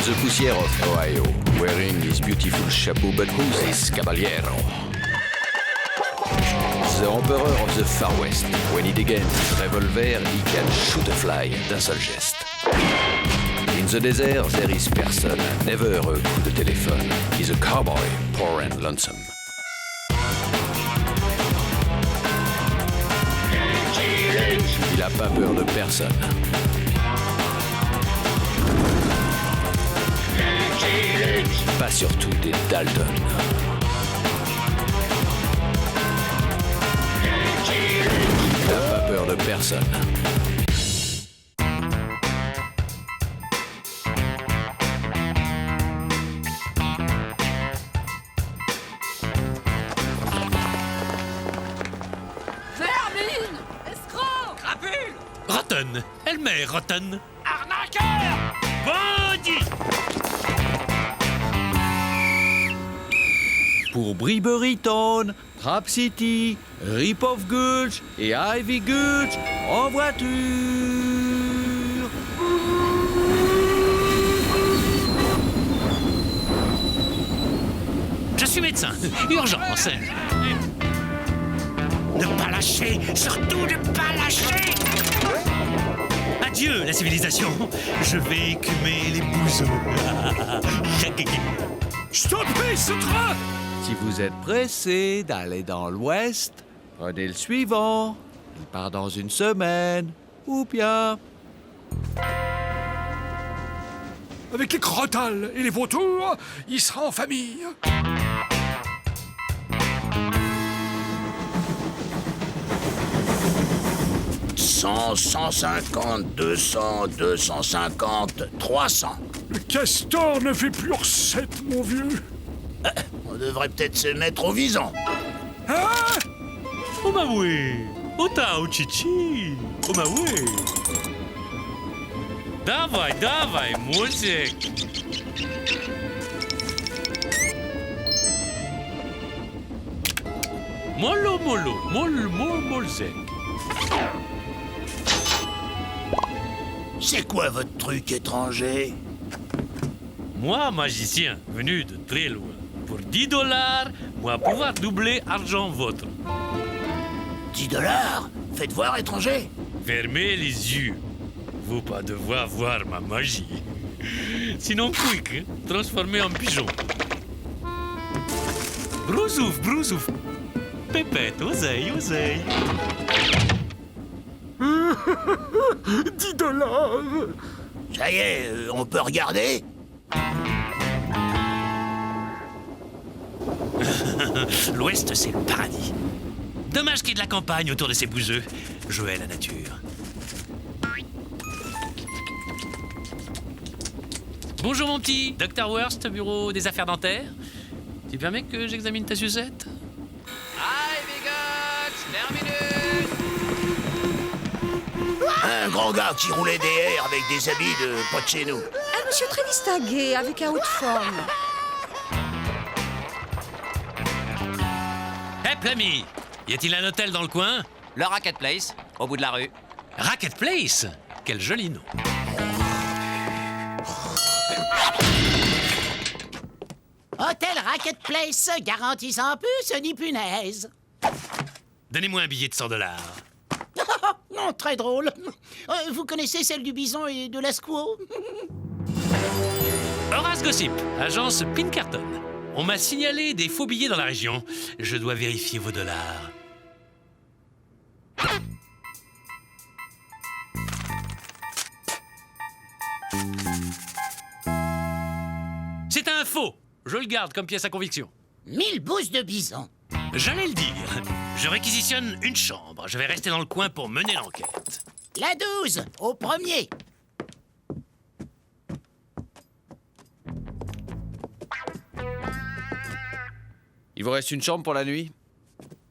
the poussière of Ohio, wearing his beautiful chapeau, but who's this caballero? The emperor of the Far West. When he degains his revolver, he can shoot a fly d'un seul geste. In the desert, there is person, never a coup de téléphone. He's a cowboy, poor and lonesome. Il a pas peur de personne. Pas surtout des Dalton. Il n'a pas peur de personne. Vermine! Escroc! Crapule! Rotten! Elmer Rotten! Arnaqueur! Bandit! Pour Briberyton, Trap City, Rip-Off Gulch et Ivy Gulch en voiture. Je suis médecin. Urgence. Ne pas lâcher! Surtout ne pas lâcher! Adieu, la civilisation! Je vais écumer les bouseux. Stoppez ce train! Si vous êtes pressé d'aller dans l'ouest, prenez le suivant. Il part dans une semaine. Ou bien... Avec les crotales et les vautours, il sera en famille. 150, 200, 250, 300. Le castor ne fait plus recette, mon vieux. On devrait peut-être se mettre au vison. Hein? Omawe! Ota uchichi! Omawe! Dawaj, dawaj, muzyk! Molo, molo, molzek. C'est quoi votre truc étranger? Moi, magicien, venu de très loin. Pour 10 $, moi pouvoir doubler argent votre. 10 $? Faites voir, étranger. Fermez les yeux. Vous pas devoir voir ma magie. Sinon, quick, hein, transformé en pigeon. Brousouf, brousouf. Pépette, oseille, oseille. 10 $. Ça y est, on peut regarder? L'Ouest, c'est le paradis. Dommage qu'il y ait de la campagne autour de ces bouseux. Jouer à la nature. Bonjour mon petit, Dr Worst, bureau des affaires dentaires. Tu permets que j'examine ta sucette? Ivy Gulch, terminus! Un grand gars qui roulait des airs avec des habits de pas de chez nous. Un monsieur très distingué, avec un haut de forme. Hé, Plamy, y a-t-il un hôtel dans le coin? Le Racket Place, au bout de la rue. Racket Place? Quel joli nom. Hôtel Racket Place, garantissant plus ni punaise. Donnez-moi un billet de 100 $. Non, très drôle. Vous connaissez celle du bison et de la squaw? Horace Gossip, agence Pinkerton. On m'a signalé des faux billets dans la région. Je dois vérifier vos dollars. C'est un faux. Je le garde comme pièce à conviction. 1000 bouses de bison. J'allais le dire. Je réquisitionne une chambre. Je vais rester dans le coin pour mener l'enquête. La 12, au premier. Il vous reste une chambre pour la nuit?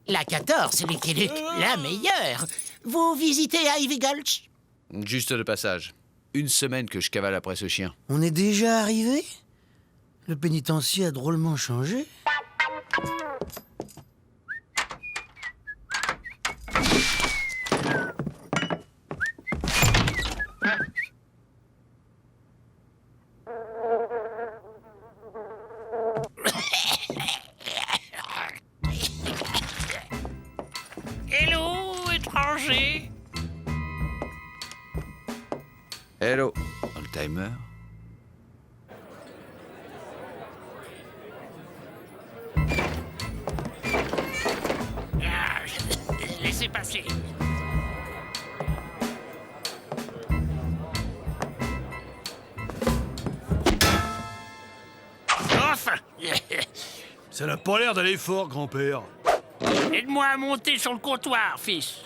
La 14, Lucky Luke, la meilleure. Vous visitez Ivy Gulch? Juste de passage. Une semaine que je cavale après ce chien. On est déjà arrivé? Le pénitencier a drôlement changé. Hello, old-timer. Ah, laissez passer. Enfin. Ça n'a pas l'air d'aller fort, grand-père. Aide-moi à monter sur le comptoir, fils.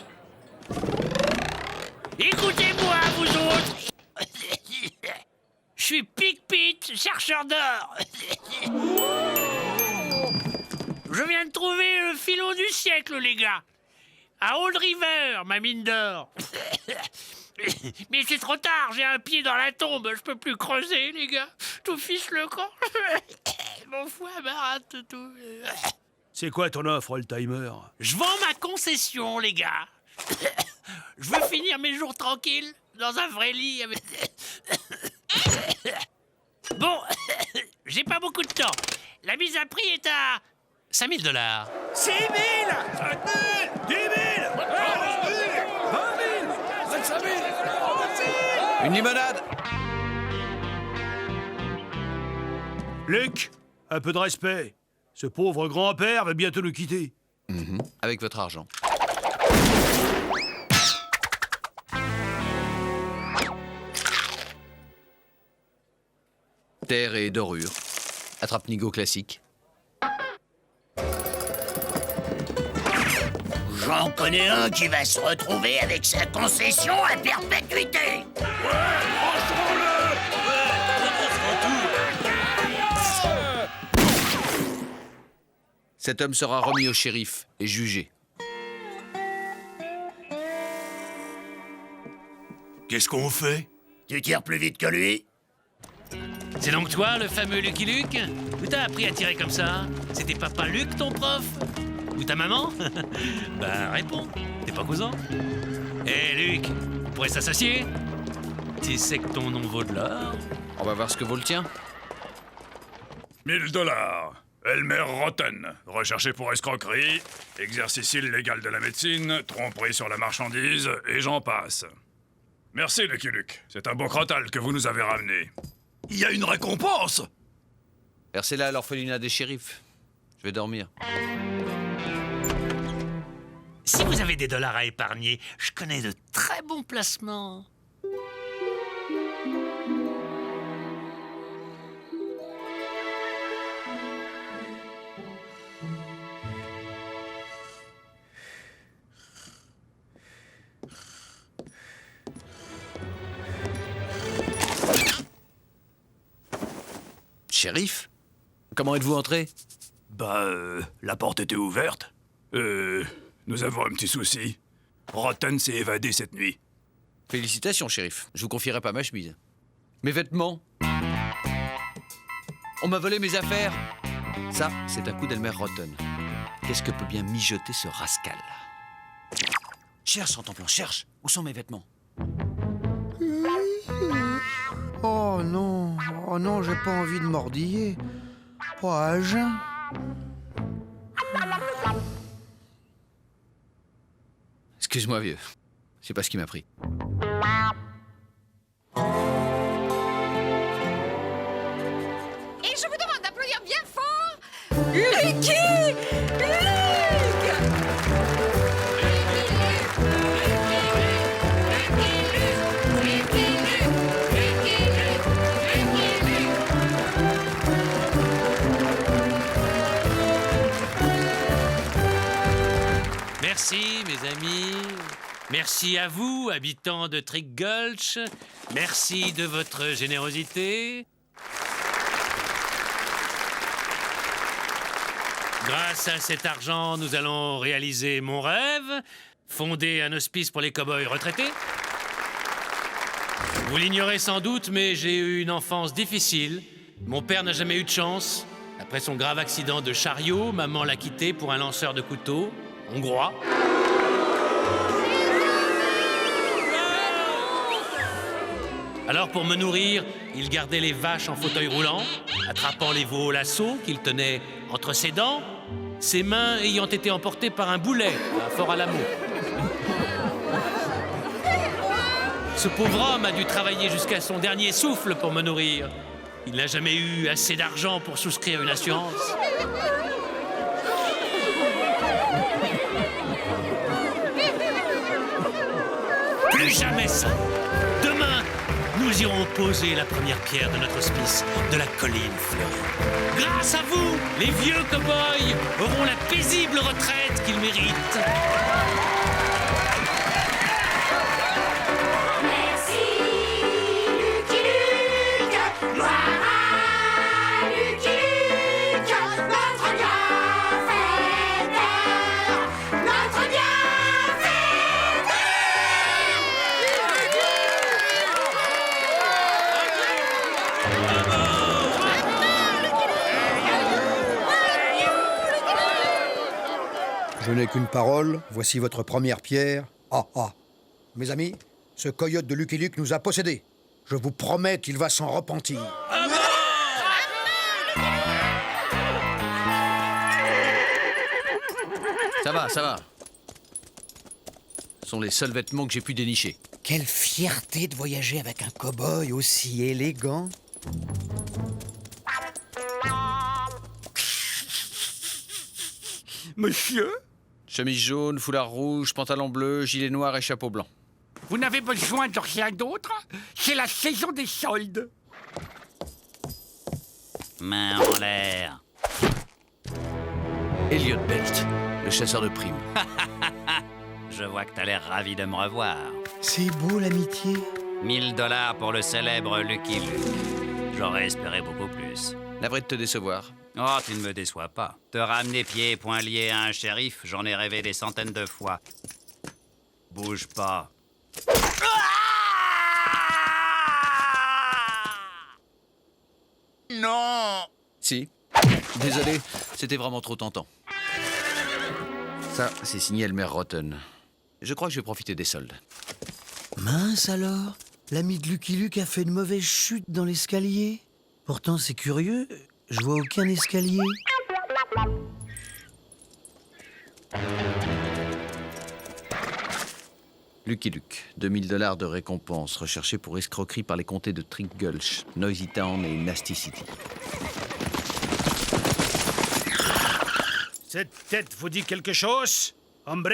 Écoutez-moi, vous autres. Je suis Pic-Pete, chercheur d'or. Je viens de trouver le filon du siècle, les gars. À Old River, ma mine d'or. Mais c'est trop tard, j'ai un pied dans la tombe, je peux plus creuser, les gars. Tout fiche le camp. Mon foie m'arrête tout. C'est quoi ton offre, old-timer? Je vends ma concession, les gars. Je veux finir mes jours tranquilles, dans un vrai lit avec... Bon, j'ai pas beaucoup de temps. La mise à prix est à... $5 000. 6 000 5 000 10 000 20 000 25 000 Une limonade? Luc, un peu de respect. Ce pauvre grand-père va bientôt nous quitter. Avec votre argent. Terre et dorure. Attrape-nigo classique. J'en connais un qui va se retrouver avec sa concession à perpétuité. Cet homme sera remis au shérif et jugé. Qu'est-ce qu'on fait? Tu tires plus vite que lui? C'est donc toi, le fameux Lucky Luke? Où t'as appris à tirer comme ça? C'était papa Luc, ton prof? Ou ta maman? Ben, réponds. T'es pas cousin? Hé, Luc, on pourrait s'associer? Tu sais que ton nom vaut de l'or? On va voir ce que vaut le tien. $1000. Elmer Rotten, recherché pour escroquerie, exercice illégal de la médecine, tromperie sur la marchandise, et j'en passe. Merci, Lucky Luke. C'est un beau crotal que vous nous avez ramené. Il y a une récompense! Versez-la à l'orphelinat des shérifs. Je vais dormir. Si vous avez des dollars à épargner, je connais de très bons placements. Shérif? Comment êtes-vous entré? La porte était ouverte. Nous avons un petit souci. Rotten s'est évadé cette nuit. Félicitations, shérif. Je vous confierai pas ma chemise. Mes vêtements? On m'a volé mes affaires. Ça, c'est un coup d'Elmer Rotten. Qu'est-ce que peut bien mijoter ce rascal? Cherche, en ton plan, cherche. Où sont mes vêtements? Oh non, j'ai pas envie de mordiller. Oh, à jeun. Excuse-moi, vieux. C'est pas ce qui m'a pris. Et je vous demande d'applaudir bien fort Lucky Luke. Merci, mes amis. Merci à vous, habitants de Trick Gulch. Merci de votre générosité. Grâce à cet argent, nous allons réaliser mon rêve, fonder un hospice pour les cow-boys retraités. Vous l'ignorez sans doute, mais j'ai eu une enfance difficile. Mon père n'a jamais eu de chance. Après son grave accident de chariot, maman l'a quitté pour un lanceur de couteaux, hongrois. Alors, pour me nourrir, il gardait les vaches en fauteuil roulant, attrapant les veaux au lasso qu'il tenait entre ses dents, ses mains ayant été emportées par un boulet à Fort-Alamo. Ce pauvre homme a dû travailler jusqu'à son dernier souffle pour me nourrir. Il n'a jamais eu assez d'argent pour souscrire une assurance. Plus jamais ça. Demain, nous irons poser la première pierre de notre hospice de la colline fleurie. Grâce à vous, les vieux cow-boys auront la paisible retraite qu'ils méritent. Je n'ai qu'une parole, voici votre première pierre. Ah ah. Mes amis, ce coyote de Lucky Luke nous a possédés. Je vous promets qu'il va s'en repentir. Ça va, ça va. Ce sont les seuls vêtements que j'ai pu dénicher. Quelle fierté de voyager avec un cow-boy aussi élégant. Monsieur? Chemise jaune, foulard rouge, pantalon bleu, gilet noir et chapeau blanc. Vous n'avez besoin de rien d'autre? C'est la saison des soldes. Main en l'air. Elliot Belt, le chasseur de primes. Je vois que t'as l'air ravi de me revoir. C'est beau l'amitié. 1000 $ pour le célèbre Lucky Luke. J'aurais espéré beaucoup plus. Navré de te décevoir. Oh, tu ne me déçois pas. Te ramener pieds et poings liés à un shérif, j'en ai rêvé des centaines de fois. Bouge pas. Non! Si. Désolé, c'était vraiment trop tentant. Ça, c'est signé Elmer Rotten. Je crois que je vais profiter des soldes. Mince alors, l'ami de Lucky Luke a fait une mauvaise chute dans l'escalier. Pourtant, c'est curieux, je vois aucun escalier. Lucky Luke, 2000 $ de récompense recherché pour escroquerie par les comtés de Trick Gulch, Noisy Town et Nasty City. Cette tête vous dit quelque chose, hombre?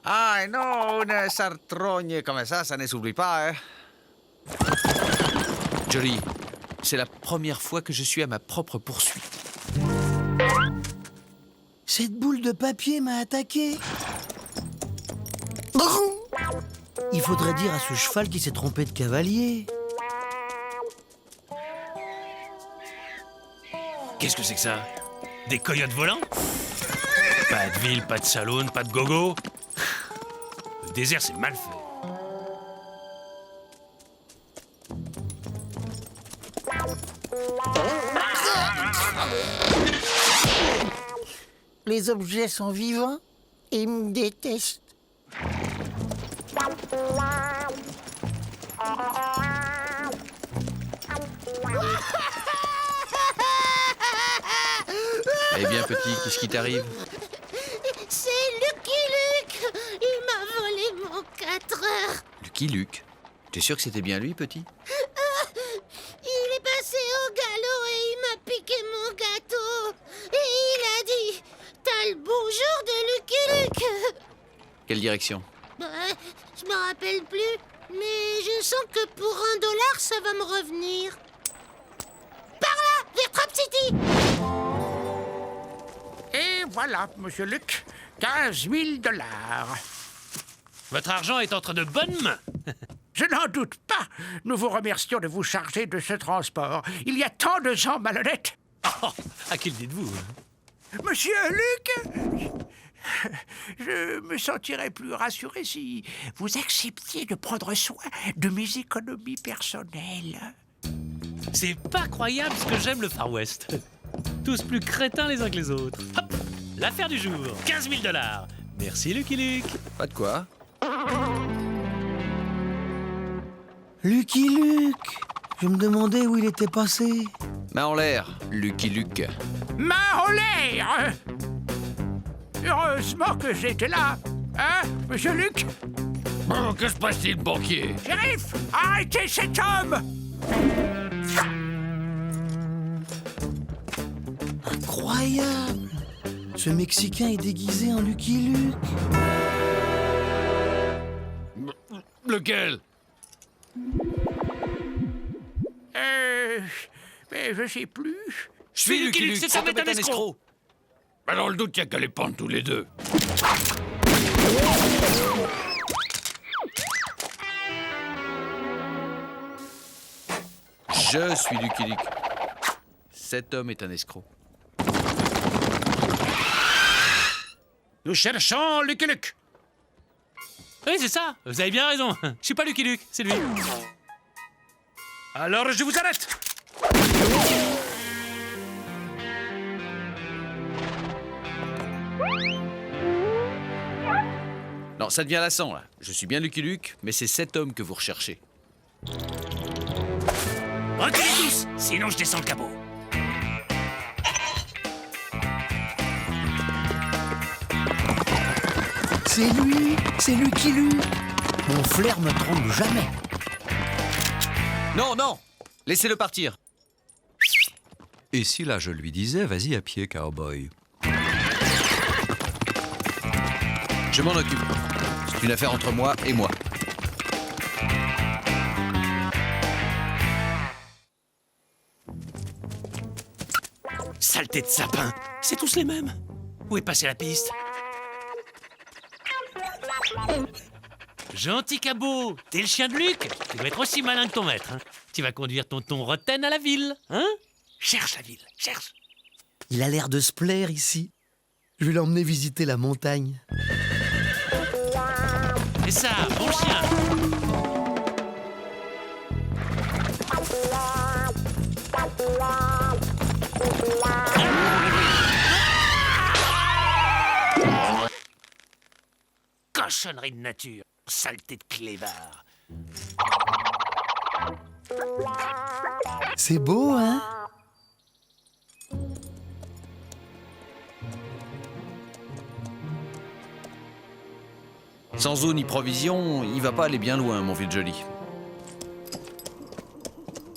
Ah non, une sartrogne comme ça ne s'oublie pas, hein. Jolie, c'est la première fois que je suis à ma propre poursuite. Cette boule de papier m'a attaqué. Il faudrait dire à ce cheval qui s'est trompé de cavalier. Qu'est-ce que c'est que ça? Des coyotes volants? Pas de ville, pas de saloon, pas de gogo. Le désert, c'est mal fait. Les objets sont vivants et me détestent. Eh bien, petit, qu'est-ce qui t'arrive? C'est Lucky Luke. Il m'a volé mon 4 heures. Lucky Luke? T'es sûr que c'était bien lui, petit? Il est passé au galop et il m'a piqué mon gâteau. Et il a dit « T'as le bonjour de Lucky Luke !» Quelle direction? Je me rappelle plus, mais je sens que pour $1, ça va me revenir. Par là, vers Trap City. Et voilà, monsieur Luke, 15 000 $. Votre argent est entre de bonnes mains. Je n'en doute pas. Nous vous remercions de vous charger de ce transport. Il y a tant de gens malhonnêtes. Oh, à qui le dites-vous? Monsieur Luc, je me sentirais plus rassuré si vous acceptiez de prendre soin de mes économies personnelles. C'est pas croyable ce que j'aime le Far West. Tous plus crétins les uns que les autres. Hop, l'affaire du jour, 15 000 $. Merci Lucky Luke. Pas de quoi. Lucky Luke! Je me demandais où il était passé. Main en l'air, Lucky Luke. Main en l'air! Heureusement que j'étais là. Hein, monsieur Luc? Oh, que se passe-t-il, banquier? Shérif, arrêtez cet homme! Incroyable! Ce Mexicain est déguisé en Lucky Luke. Lequel? Mais je sais plus. Je suis Lucky Luke, cet homme est un escroc. Bah dans le doute, il n'y a qu'à les pendre tous les deux. Je suis Lucky Luke. Cet homme est un escroc. Nous cherchons Lucky Luke. Oui, c'est ça. Vous avez bien raison. Je suis pas Lucky Luke, c'est lui. Alors je vous arrête. Non, ça devient lassant, là. Je suis bien Lucky Luke, mais c'est cet homme que vous recherchez. Reculez tous, sinon je descends le capot. C'est Lucky Luke. Mon flair me trompe jamais. Non, non! Laissez-le partir. Et si là je lui disais, vas-y à pied, cowboy? Je m'en occupe. C'est une affaire entre moi et moi. Saleté de sapin, c'est tous les mêmes. Où est passée la piste? Gentil cabot, t'es le chien de Luc. Tu dois être aussi malin que ton maître. Hein. Tu vas conduire tonton Rotten à la ville, hein? Cherche la ville, cherche. Il a l'air de se plaire ici. Je vais l'emmener visiter la montagne. C'est ça, bon chien. Cochonnerie de nature, saleté de clébard. C'est beau, hein? Sans eau ni provision, il va pas aller bien loin, mon vieux Jolly.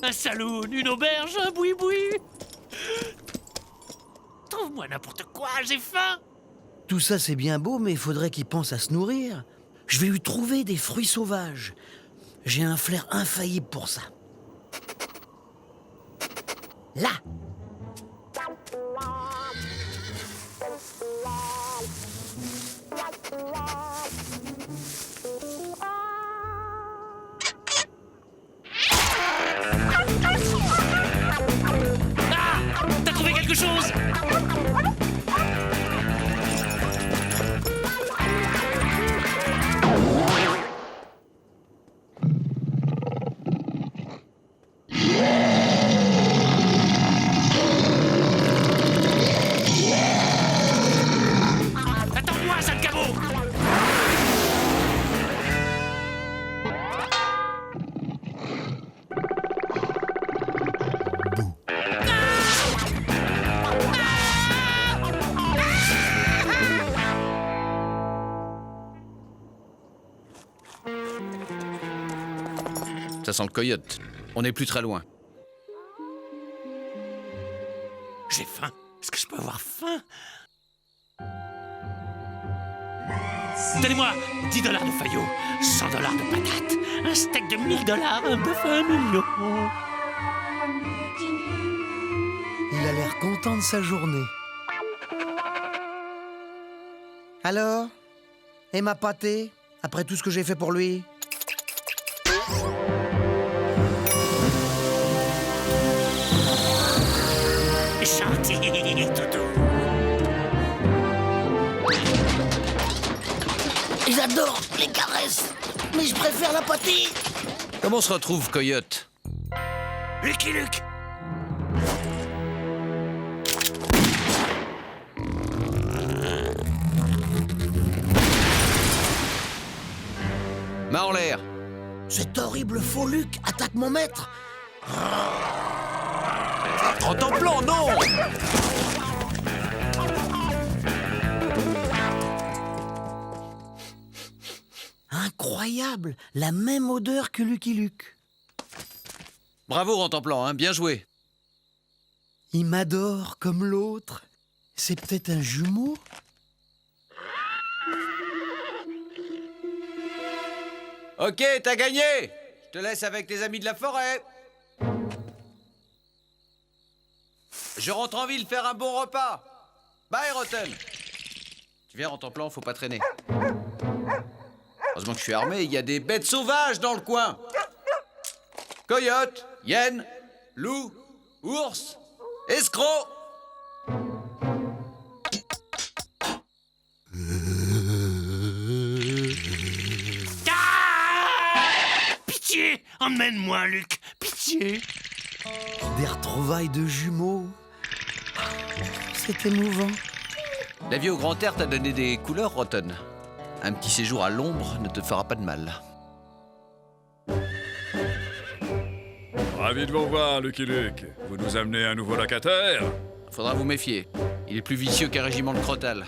Un saloon, une auberge, un boui-boui. Trouve-moi n'importe quoi, j'ai faim. Tout ça, c'est bien beau, mais il faudrait qu'il pense à se nourrir. Je vais lui trouver des fruits sauvages. J'ai un flair infaillible pour ça. Là! Ah! T'as trouvé quelque chose? Attends-moi, sale cabot! Ça sent le coyote. On n'est plus très loin. J'ai faim. Est-ce que je peux avoir faim? Donnez-moi $10 de faillot, $100 de patates, un steak de $1000, un bœuf à $1 million. Il a l'air content de sa journée. Alors? Et ma pâtée? Après tout ce que j'ai fait pour lui? Gentil, toutou. J'adore les caresses, mais je préfère la pâtée. Comment on se retrouve, coyote? Lucky Luke. Main en l'air. Cet horrible faux Luc attaque mon maître. En temps plan, non! Incroyable. incroyable, la même odeur que Lucky Luke. Bravo, Rentemplant, hein, bien joué. Il m'adore comme l'autre. C'est peut-être un jumeau? Ok, t'as gagné. Je te laisse avec les amis de la forêt. Je rentre en ville faire un bon repas. Bye, Rotten. Tu viens, Rentemplant, faut pas traîner. Heureusement que je suis armé, il y a des bêtes sauvages dans le coin. Coyote, hyène, loup, ours, escroc. Pitié! Emmène-moi, Luc! Pitié! Des retrouvailles de jumeaux. C'est émouvant. La vie au grand air t'a donné des couleurs, Rotten. Un petit séjour à l'ombre ne te fera pas de mal. Ravi de vous revoir, Lucky Luke. Vous nous amenez un nouveau locataire? Faudra vous méfier. Il est plus vicieux qu'un régiment de crotales.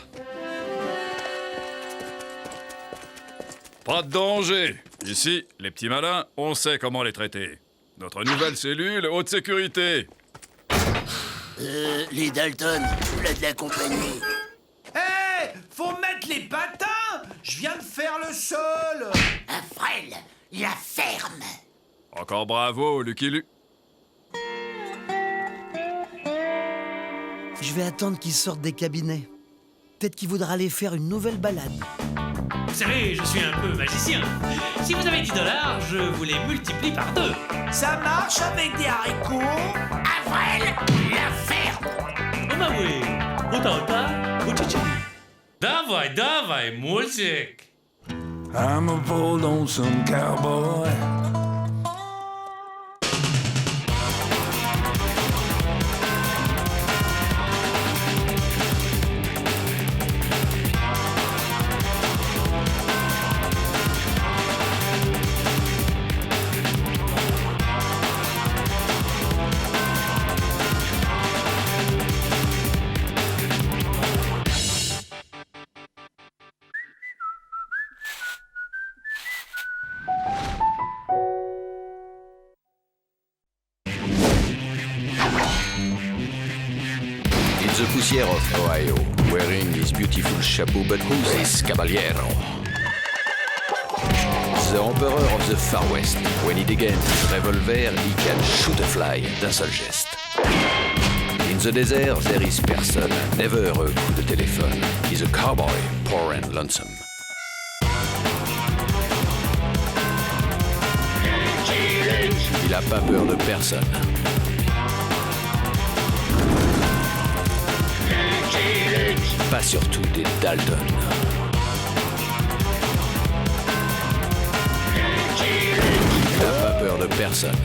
Pas de danger. Ici, les petits malins, on sait comment les traiter. Notre nouvelle cellule haute sécurité. Les Dalton, voilà de la compagnie. Hé, faut mettre les patins. Je viens de faire le sol. Un frêle, la ferme. Encore bravo, Lucky Luke. Je vais attendre qu'il sorte des cabinets. Peut-être qu'il voudra aller faire une nouvelle balade. Vous savez, je suis un peu magicien. Si vous avez $10, je vous les multiplie par 2. Ça marche avec des haricots. Un frêle, la ferme. Oh bah oui. Ota, uchichi. Dawaj, music. I'm a poor lonesome cowboy. The poussière of Ohio, wearing his beautiful chapeau, but who's this caballero? The emperor of the Far West. When he degains his revolver, he can shoot a fly d'un seul geste. In the desert, there is person, never a coup de téléphone. He's a cowboy, poor and lonesome. Il a pas peur de personne. Pas surtout des Dalton. Il n'a pas peur de personne.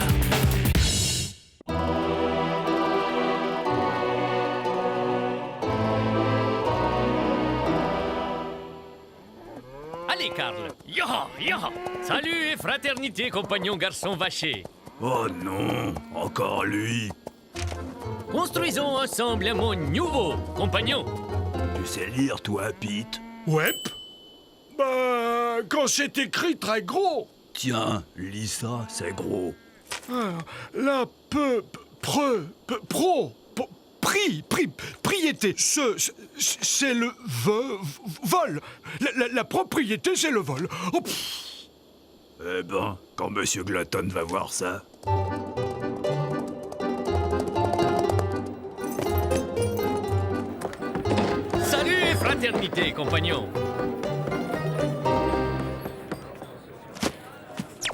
Allez, Karl. Yoha, yoha. Salut et fraternité, compagnon garçon vaché. Oh non, encore lui. Construisons ensemble un monde nouveau, compagnon. Tu sais lire, toi, Pete? Ouais. Bah, quand c'est écrit très gros. Tiens, lis ça, c'est gros. Ah, la propriété. C'est le vol. La propriété, c'est le vol. Oh, eh ben, quand Monsieur Glutton va voir ça. Salut et fraternité, compagnon.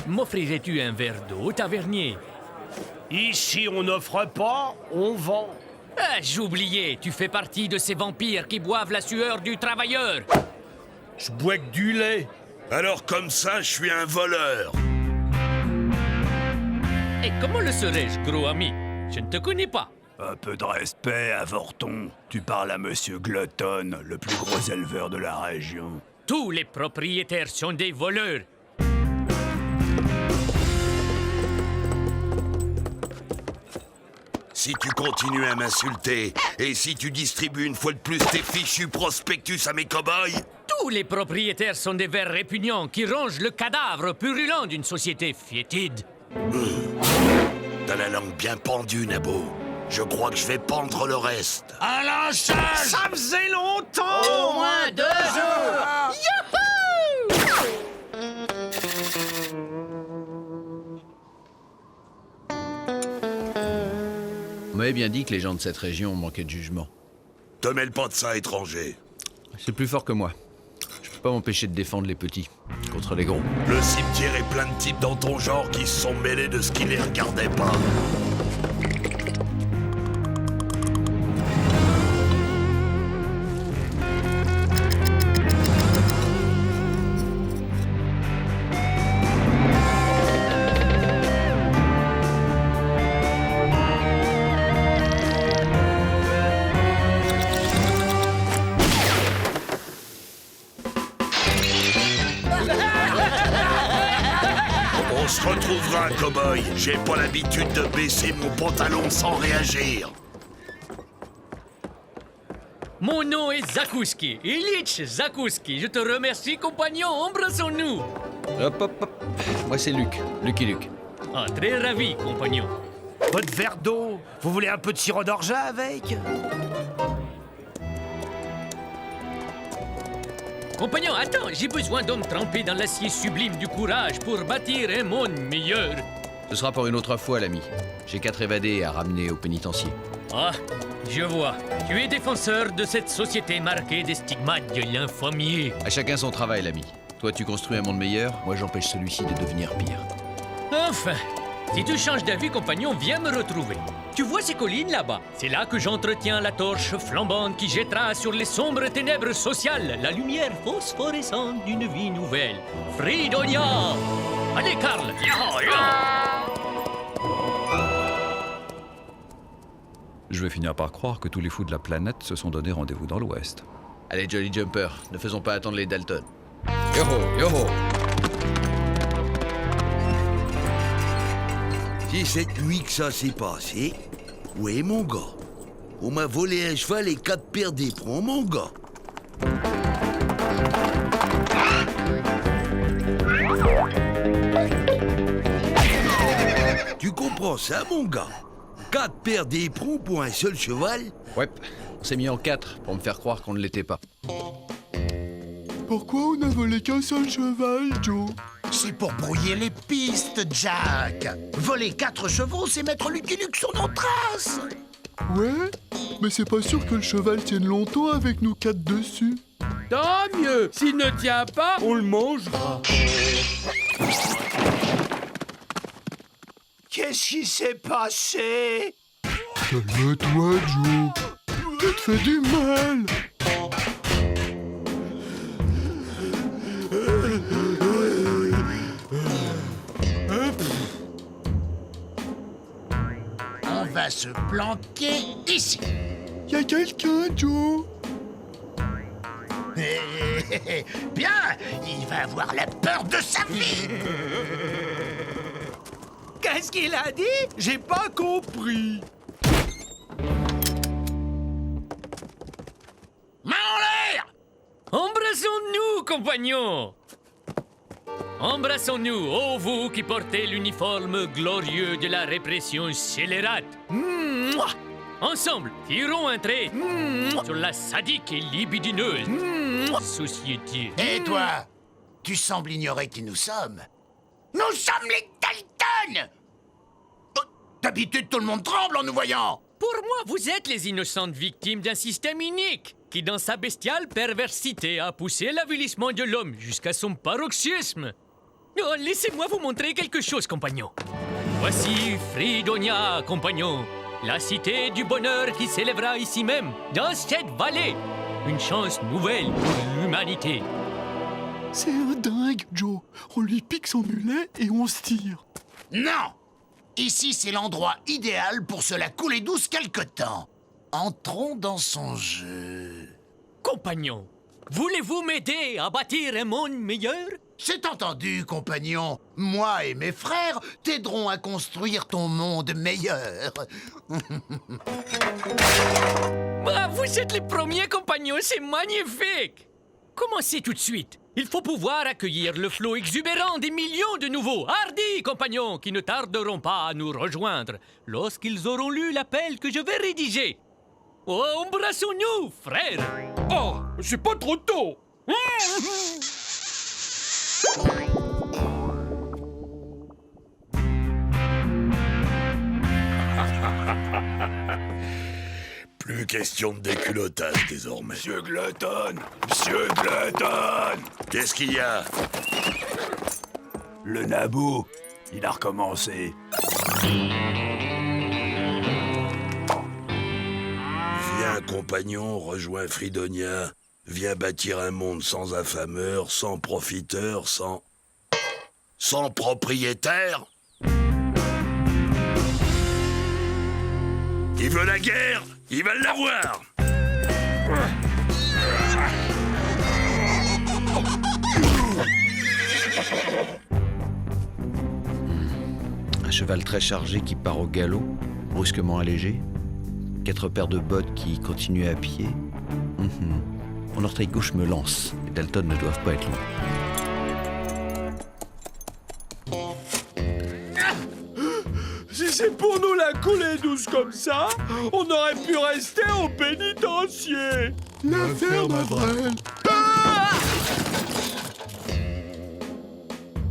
M'offrirais-tu un verre d'eau, tavernier? Ici, on n'offre pas, on vend. Ah, j'oubliais, tu fais partie de ces vampires qui boivent la sueur du travailleur. Je bois que du lait. Alors comme ça, je suis un voleur. Et comment le serais-je, gros ami? Je ne te connais pas. Un peu de respect, avorton. Tu parles à Monsieur Glutton, le plus gros éleveur de la région. Tous les propriétaires sont des voleurs. Si tu continues à m'insulter, et si tu distribues une fois de plus tes fichus prospectus à mes cow-boys... Tous les propriétaires sont des vers répugnants qui rongent le cadavre purulent d'une société fétide. T'as la langue bien pendue, Nabo. Je crois que je vais pendre le reste. Un lynchage! Ça faisait longtemps! Au moins 2 jours. On m'avait bien dit que les gens de cette région manquaient de jugement. Te mêle pas de ça, étranger. C'est plus fort que moi. Je peux pas m'empêcher de défendre les petits contre les gros. Le cimetière est plein de types dans ton genre qui se sont mêlés de ce qui les regardait pas. On se retrouvera, cow-boy. J'ai pas l'habitude de baisser mon pantalon sans réagir. Mon nom est Zakouski, Ilitch Zakouski. Je te remercie, compagnon. Embrassons-nous. Hop, hop, hop. Moi, c'est Luc. Lucky Luke. Ah, très ravi, compagnon. Votre verre d'eau. Vous voulez un peu de sirop d'orgeat avec? Compagnon, attends, j'ai besoin d'hommes trempés dans l'acier sublime du courage pour bâtir un monde meilleur. Ce sera pour une autre fois, l'ami. J'ai 4 évadés à ramener au pénitencier. Ah, je vois. Tu es défenseur de cette société marquée des stigmates de l'infamie. À chacun son travail, l'ami. Toi, tu construis un monde meilleur, moi, j'empêche celui-ci de devenir pire. Enfin, si tu changes d'avis, compagnon, viens me retrouver. Tu vois ces collines là-bas? C'est là que j'entretiens la torche flambante qui jettera sur les sombres ténèbres sociales la lumière phosphorescente d'une vie nouvelle. Fridonia! Allez, Karl! Je vais finir par croire que tous les fous de la planète se sont donné rendez-vous dans l'Ouest. Allez, Jolly Jumper, ne faisons pas attendre les Dalton. Yoho, yoho! C'est cette nuit que ça s'est passé. Oui, mon gars. On m'a volé un cheval et 4 paires d'éperons, mon gars. Tu comprends ça, mon gars? 4 paires d'éperons pour un seul cheval? Ouais, on s'est mis en 4 pour me faire croire qu'on ne l'était pas. Pourquoi on a volé qu'un seul cheval, Joe? C'est pour brouiller les pistes, Jack. Voler 4 chevaux, c'est mettre Lucky Luke sur nos traces. Ouais, mais c'est pas sûr que le cheval tienne longtemps avec nous 4 dessus. Tant mieux. S'il ne tient pas, on le mangera. Qu'est-ce qui s'est passé? Calme-toi, Joe. Tu te fais du mal. On va se planquer ici. Y a quelqu'un, Joe? Bien, il va avoir la peur de sa vie. Qu'est-ce qu'il a dit? J'ai pas compris. Main en l'air! Embrassons-nous, compagnons! Embrassons-nous, ô vous qui portez l'uniforme glorieux de la répression scélérate. Mouah! Ensemble, tirons un trait sur la sadique et libidineuse société. Et toi, tu sembles ignorer qui nous sommes. Nous sommes les Dalton! Oh, d'habitude, tout le monde tremble en nous voyant. Pour moi, vous êtes les innocentes victimes d'un système inique qui, dans sa bestiale perversité, a poussé l'avilissement de l'homme jusqu'à son paroxysme. Oh, laissez-moi vous montrer quelque chose, compagnon. Voici Fridonia, compagnon, la cité du bonheur qui s'élèvera ici même, dans cette vallée. Une chance nouvelle pour l'humanité. C'est un dingue, Joe. On lui pique son mulet et on se tire. Non! Ici, c'est l'endroit idéal pour se la couler douce quelque temps. Entrons dans son jeu. Compagnon, voulez-vous m'aider à bâtir un monde meilleur? C'est entendu, compagnon. Moi et mes frères t'aiderons à construire ton monde meilleur. Ah, vous êtes les premiers compagnons, c'est magnifique! Commencez tout de suite. Il faut pouvoir accueillir le flot exubérant des millions de nouveaux, hardis compagnons qui ne tarderont pas à nous rejoindre lorsqu'ils auront lu l'appel que je vais rédiger. Oh, embrassons-nous, frères! Oh, c'est pas trop tôt. Plus question de déculottage désormais. Monsieur Glutton! Monsieur Glutton! Qu'est-ce qu'il y a? Le Naboo, il a recommencé. Viens, compagnon, rejoins Fridonia. Viens bâtir un monde sans affameurs, sans profiteurs, sans propriétaires. Il veut la guerre, il va l'avoir. Un cheval très chargé qui part au galop, brusquement allégé. 4 paires de bottes qui continuent à pied. Mon orteil gauche me lance. Les Dalton ne doivent pas être loin. Si c'est pour nous la couler douce comme ça, on aurait pu rester au pénitencier. L'affaire Mavrel.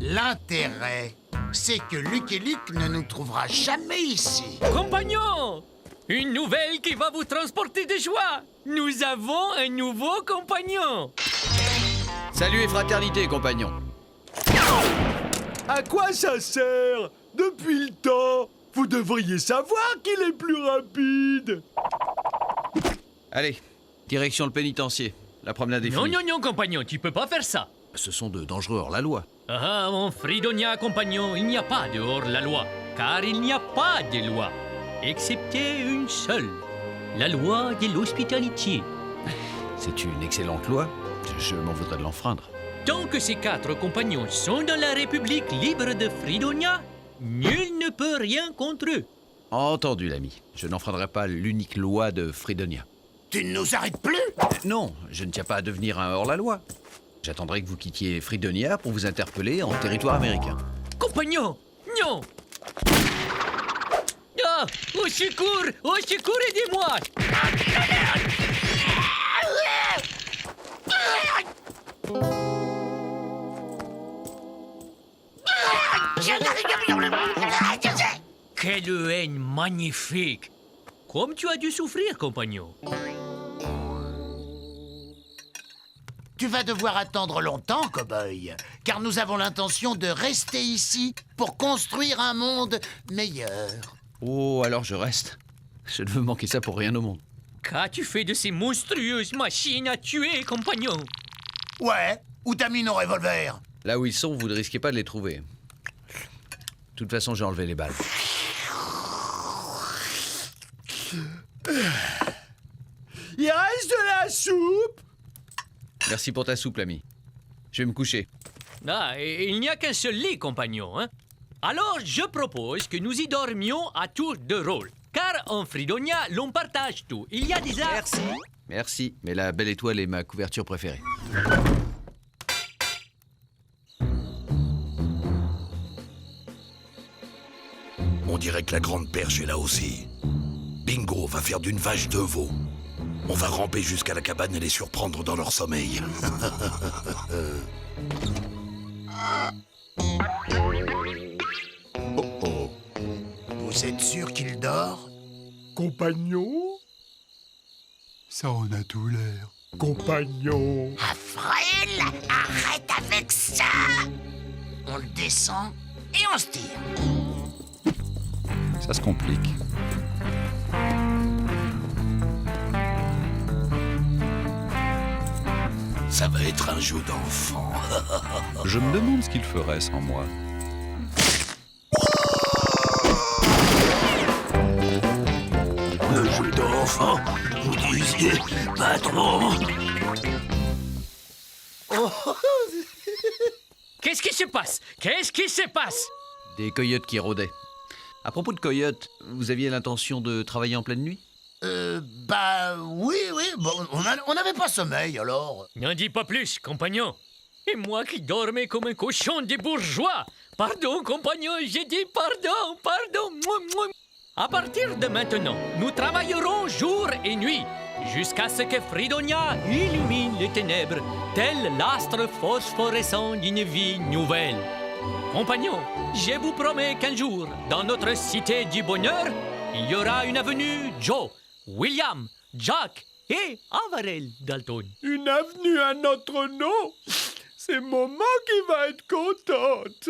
L'intérêt, c'est que Lucky Luke ne nous trouvera jamais ici. Compagnons! Une nouvelle qui va vous transporter de joie! Nous avons un nouveau compagnon! Salut et fraternité, compagnons. À quoi ça sert? Depuis le temps, vous devriez savoir qu'il est plus rapide. Allez, direction le pénitencier. La promenade est Non, finie. non, non, compagnon, tu peux pas faire ça! Ce sont de dangereux hors-la-loi. Ah, mon Fridonia compagnon, il n'y a pas de hors-la-loi, car il n'y a pas de loi, excepté une seule, la loi de l'hospitalité. C'est une excellente loi. Je m'en voudrais de l'enfreindre. Tant que ces 4 compagnons sont dans la République libre de Fridonia, nul ne peut rien contre eux. Entendu, l'ami. Je n'enfreindrai pas l'unique loi de Fridonia. Tu ne nous arrêtes plus? Non, je ne tiens pas à devenir un hors-la-loi. J'attendrai que vous quittiez Fridonia pour vous interpeller en territoire américain. Compagnon, non! Ah, au secours, aidez-moi! Quelle haine magnifique! Comme tu as dû souffrir, compagnon. Tu vas devoir attendre longtemps, cow-boy, car nous avons l'intention de rester ici pour construire un monde meilleur. Oh, alors je reste. Je ne veux manquer ça pour rien au monde. Qu'as-tu fait de ces monstrueuses machines à tuer, compagnon? Ouais, où t'as mis nos revolvers? Là où ils sont, vous ne risquez pas de les trouver. De toute façon, j'ai enlevé les balles. Il reste de la soupe? Merci pour ta soupe, l'ami. Je vais me coucher. Ah, et il n'y a qu'un seul lit, compagnon, hein? Alors, je propose que nous y dormions à tour de rôle. Car en Fridonia, l'on partage tout. Il y a des arbres... Merci. Merci, mais la belle étoile est ma couverture préférée. On dirait que la grande perche est là aussi. Bingo va faire d'une vache 2 veaux. On va ramper jusqu'à la cabane et les surprendre dans leur sommeil. Oh oh. Vous êtes sûr qu'il dort? Compagnon? Ça en a tout l'air. Compagnon. Avril, arrête avec ça! On le descend et on se tire. Ça se complique. Ça va être un jeu d'enfant. Je me demande ce qu'il ferait sans moi. Un jeu d'enfant? Vous disiez, patron? Qu'est-ce qui se passe? Qu'est-ce qui se passe? Des coyotes qui rôdaient. À propos de coyotes, vous aviez l'intention de travailler en pleine nuit? Oui, bon, on n'avait pas sommeil, alors. N'en dis pas plus, compagnon. Et moi qui dormais comme un cochon des bourgeois. Pardon, compagnon, j'ai dit pardon. Mouah, mouah. À partir de maintenant, nous travaillerons jour et nuit, jusqu'à ce que Fridonia illumine les ténèbres, tel l'astre phosphorescent d'une vie nouvelle. Compagnon, je vous promets qu'un jour, dans notre cité du bonheur, il y aura une avenue Joe, William, Jack et Averell Dalton. Une avenue à notre nom? C'est maman qui va être contente.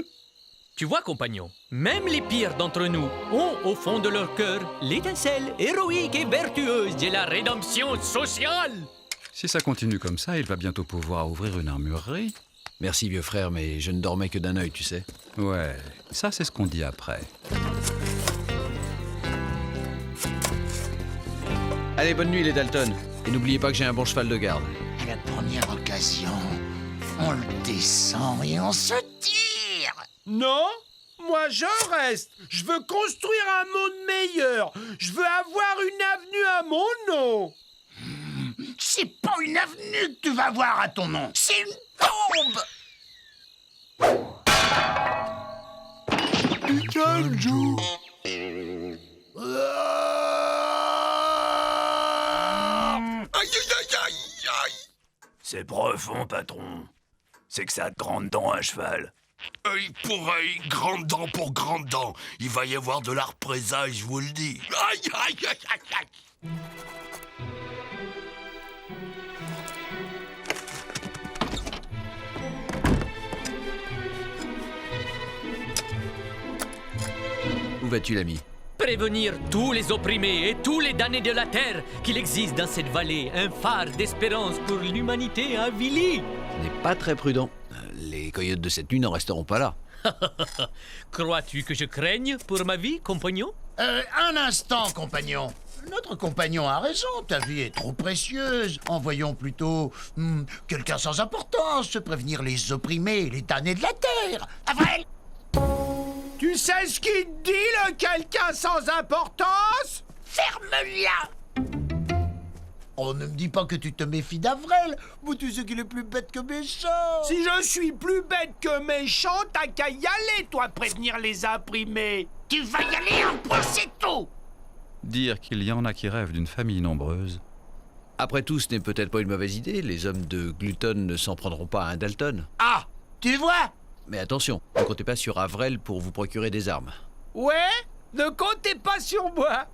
Tu vois, compagnon, même les pires d'entre nous ont au fond de leur cœur l'étincelle héroïque et vertueuse de la rédemption sociale. Si ça continue comme ça, il va bientôt pouvoir ouvrir une armurerie. Merci, vieux frère, mais je ne dormais que d'un œil, tu sais. Ouais, ça c'est ce qu'on dit après. Allez, bonne nuit, les Dalton. Et n'oubliez pas que j'ai un bon cheval de garde. À la première occasion, on le descend et on se tire. Non, moi je reste. Je veux construire un monde meilleur. Je veux avoir une avenue à mon nom. C'est pas une avenue que tu vas voir à ton nom. C'est une tombe. Pikachu. C'est profond, patron. C'est que ça a de grandes dents, un cheval. Œil pour œil, grande dent pour grande dent. Il va y avoir de la représailles, je vous le dis. Aïe, aïe, aïe, aïe, aïe. Où vas-tu, l'ami? Prévenir tous les opprimés et tous les damnés de la terre qu'il existe dans cette vallée un phare d'espérance pour l'humanité avilie. Ce n'est pas très prudent. Les coyotes de cette nuit n'en resteront pas là. Crois-tu que je craigne pour ma vie, compagnon? Un instant, compagnon. Notre compagnon a raison, ta vie est trop précieuse. Envoyons plutôt quelqu'un sans importance se prévenir les opprimés, les damnés de la terre. Avril! Tu sais ce qu'il te dit, le quelqu'un sans importance? Ferme-la! Oh, ne me dis pas que tu te méfies d'Avrel. Mais tu sais qu'il est plus bête que méchant. Si je suis plus bête que méchant, t'as qu'à y aller, toi, prévenir les imprimés. Tu vas y aller un point, c'est tout. Dire qu'il y en a qui rêvent d'une famille nombreuse. Après tout, ce n'est peut-être pas une mauvaise idée. Les hommes de Gluton ne s'en prendront pas à un Dalton. Ah, tu vois? Mais attention, ne comptez pas sur Avrel pour vous procurer des armes. Ouais? Ne comptez pas sur moi.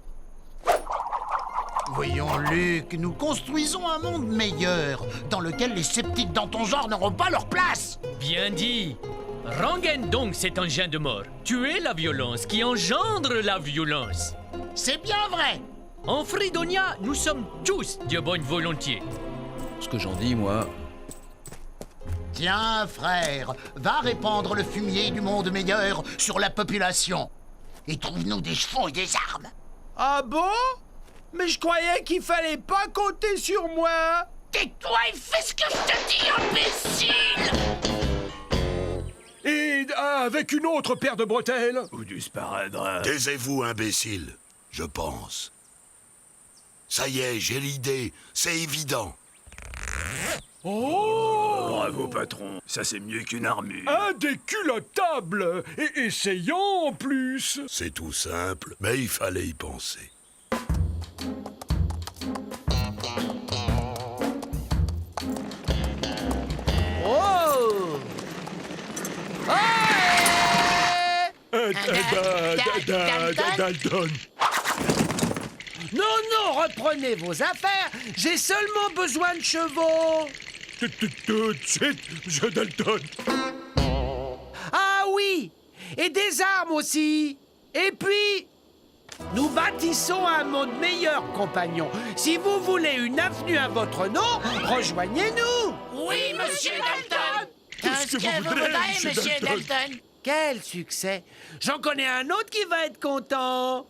Voyons, Luc, nous construisons un monde meilleur, dans lequel les sceptiques dans ton genre n'auront pas leur place. Bien dit. Rengaine donc cet engin de mort. Tuer la violence qui engendre la violence. C'est bien vrai. En Fridonia, nous sommes tous de bonne volonté. Ce que j'en dis, moi... Tiens, frère, va répandre le fumier du monde meilleur sur la population. Et trouve-nous des chevaux et des armes. Ah bon? Mais je croyais qu'il fallait pas compter sur moi. Tais-toi et fais ce que je te dis, imbécile! Et avec une autre paire de bretelles? Ou du sparadrap. Taisez-vous, imbécile, je pense. Ça y est, j'ai l'idée, c'est évident. Oh! Bravo, patron, ça c'est mieux qu'une armure. Indéculottable! Et essayons en plus! C'est tout simple, mais il fallait y penser. Oh! Dalton! Non, reprenez vos affaires. J'ai seulement besoin de chevaux. Tout de suite, monsieur Dalton. Ah oui, et des armes aussi. Et puis, nous bâtissons un monde meilleur, compagnons. Si vous voulez une avenue à votre nom, rejoignez-nous. Oui, monsieur Dalton. Qu'est-ce que vous voudrez, monsieur Dalton? Quel succès! J'en connais un autre qui va être content.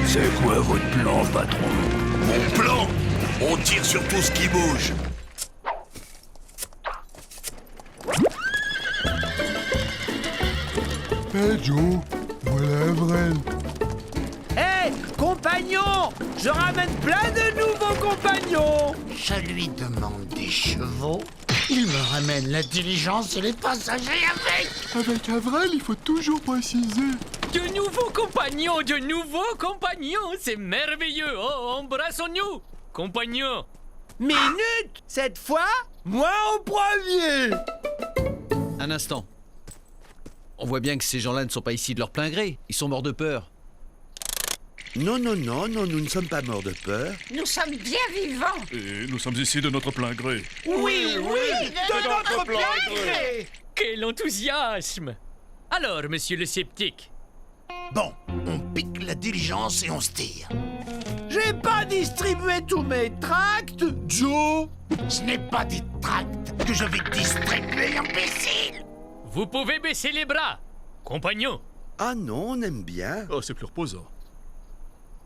C'est quoi votre plan, patron? Mon plan? On tire sur tout ce qui bouge. Joe, Voilà Avrel. Hé, compagnon, je ramène plein de nouveaux compagnons. Je lui demande des chevaux. Il me ramène la diligence et les passagers avec. Avec Avrel, il faut toujours préciser. De nouveaux compagnons, c'est merveilleux. Oh, embrassons-nous, compagnons. Minute, cette fois, moi au premier. Un instant. On voit bien que ces gens-là ne sont pas ici de leur plein gré. Ils sont morts de peur. Non, nous ne sommes pas morts de peur. Nous sommes bien vivants. Et nous sommes ici de notre plein gré. Oui, de notre plein gré. Quel enthousiasme. Alors, monsieur le sceptique. Bon, on pique la diligence et on se tire. J'ai pas distribué tous mes tracts, Joe. Ce n'est pas des tracts que je vais distribuer, imbécile. Vous pouvez baisser les bras, compagnons. Ah non, on aime bien. Oh, c'est plus reposant.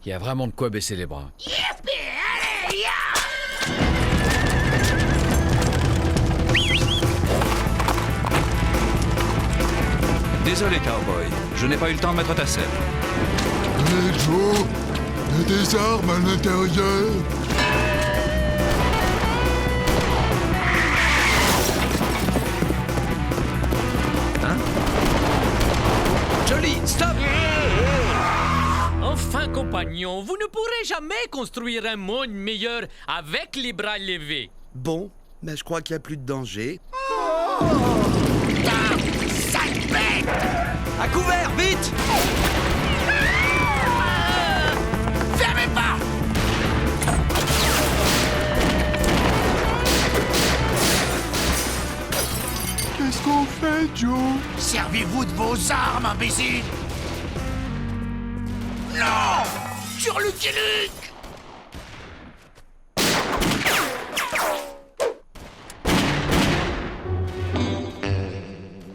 Il y a vraiment de quoi baisser les bras. Youpi, allez, ya! Désolé, cowboy. Je n'ai pas eu le temps de mettre ta selle. Hé Joe, il y a des armes à l'intérieur. Jolly, stop! Enfin, compagnons, vous ne pourrez jamais construire un monde meilleur avec les bras levés. Bon, mais je crois qu'il n'y a plus de danger. Sale bête! À couvert, vite! Fermez pas! Qu'est-ce qu'on fait, Joe? Servez-vous de vos armes, imbécile! Non! Sur Lucky Luke!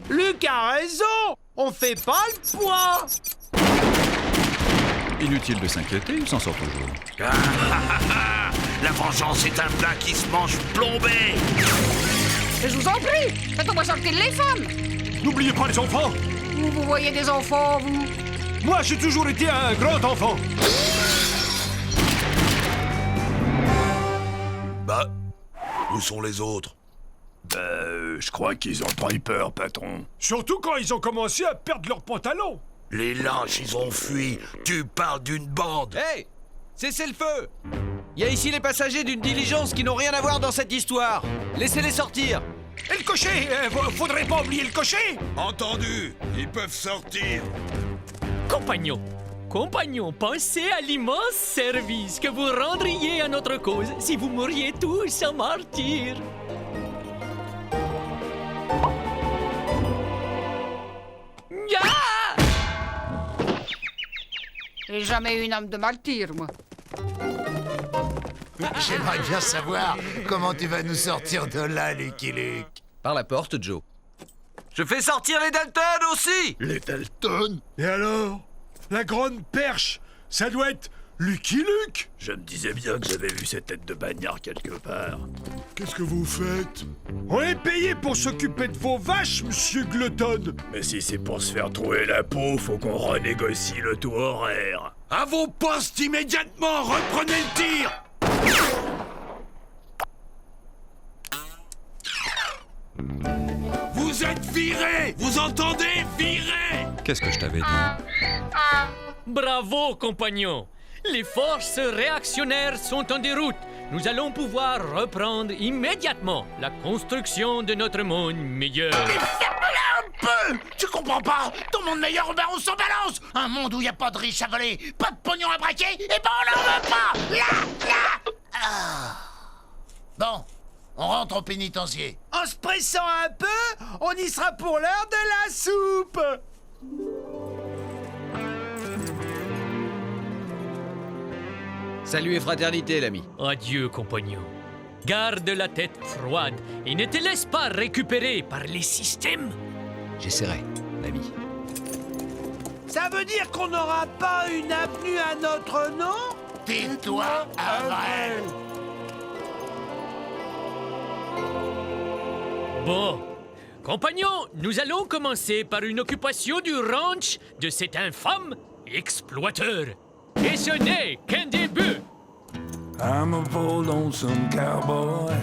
Luc a raison. On fait pas le poids. Inutile de s'inquiéter, il s'en sort toujours. La vengeance est un plat qui se mange plombé. Je vous en prie, faites-moi sortir les femmes. N'oubliez pas les enfants. Vous voyez des enfants, vous? Moi, j'ai toujours été un grand enfant. Bah, où sont les autres? Je crois qu'ils ont pris peur, patron. Surtout quand ils ont commencé à perdre leurs pantalons. Les lâches, ils ont fui. Tu parles d'une bande. Hey! Cessez le feu! Il y a ici les passagers d'une diligence qui n'ont rien à voir dans cette histoire. Laissez-les sortir. Et le cocher, faudrait pas oublier le cocher. Entendu, ils peuvent sortir. Compagnons, pensez à l'immense service que vous rendriez à notre cause si vous mouriez tous en martyrs. Ah! J'ai jamais eu une âme de martyr, moi. J'aimerais bien savoir comment tu vas nous sortir de là, Lucky Luke. Par la porte, Joe. Je fais sortir les Dalton aussi! Les Dalton? Et alors? La grande perche, ça doit être Lucky Luke? Je me disais bien que j'avais vu cette tête de bagnard quelque part. Qu'est-ce que vous faites? On est payé pour s'occuper de vos vaches, monsieur Glutton. Mais si c'est pour se faire trouver la peau, faut qu'on renégocie le taux horaire. À vos postes immédiatement, reprenez le tir. Vous êtes virés. Vous entendez? Virés. Qu'est-ce que je t'avais dit? Bravo, compagnons! Les forces réactionnaires sont en déroute. Nous allons pouvoir reprendre immédiatement la construction de notre monde meilleur. Mais ferme-la un peu! Tu comprends pas? Ton monde meilleur, ben on s'en balance! Un monde où y a pas de riches à voler, pas de pognon à braquer, et ben on n'en veut pas! Là! Ah. Bon, on rentre au pénitencier. En se pressant un peu, on y sera pour l'heure de la soupe. Salut et fraternité, l'ami. Adieu, compagnons. Garde la tête froide et ne te laisse pas récupérer par les systèmes. J'essaierai, l'ami. Ça veut dire qu'on n'aura pas une avenue à notre nom? Tais-toi, Avrel! Bon, Compagnons, nous allons commencer par une occupation du ranch de cet infâme exploiteur. Et ce n'est qu'un début. I'm a bold lonesome cowboy.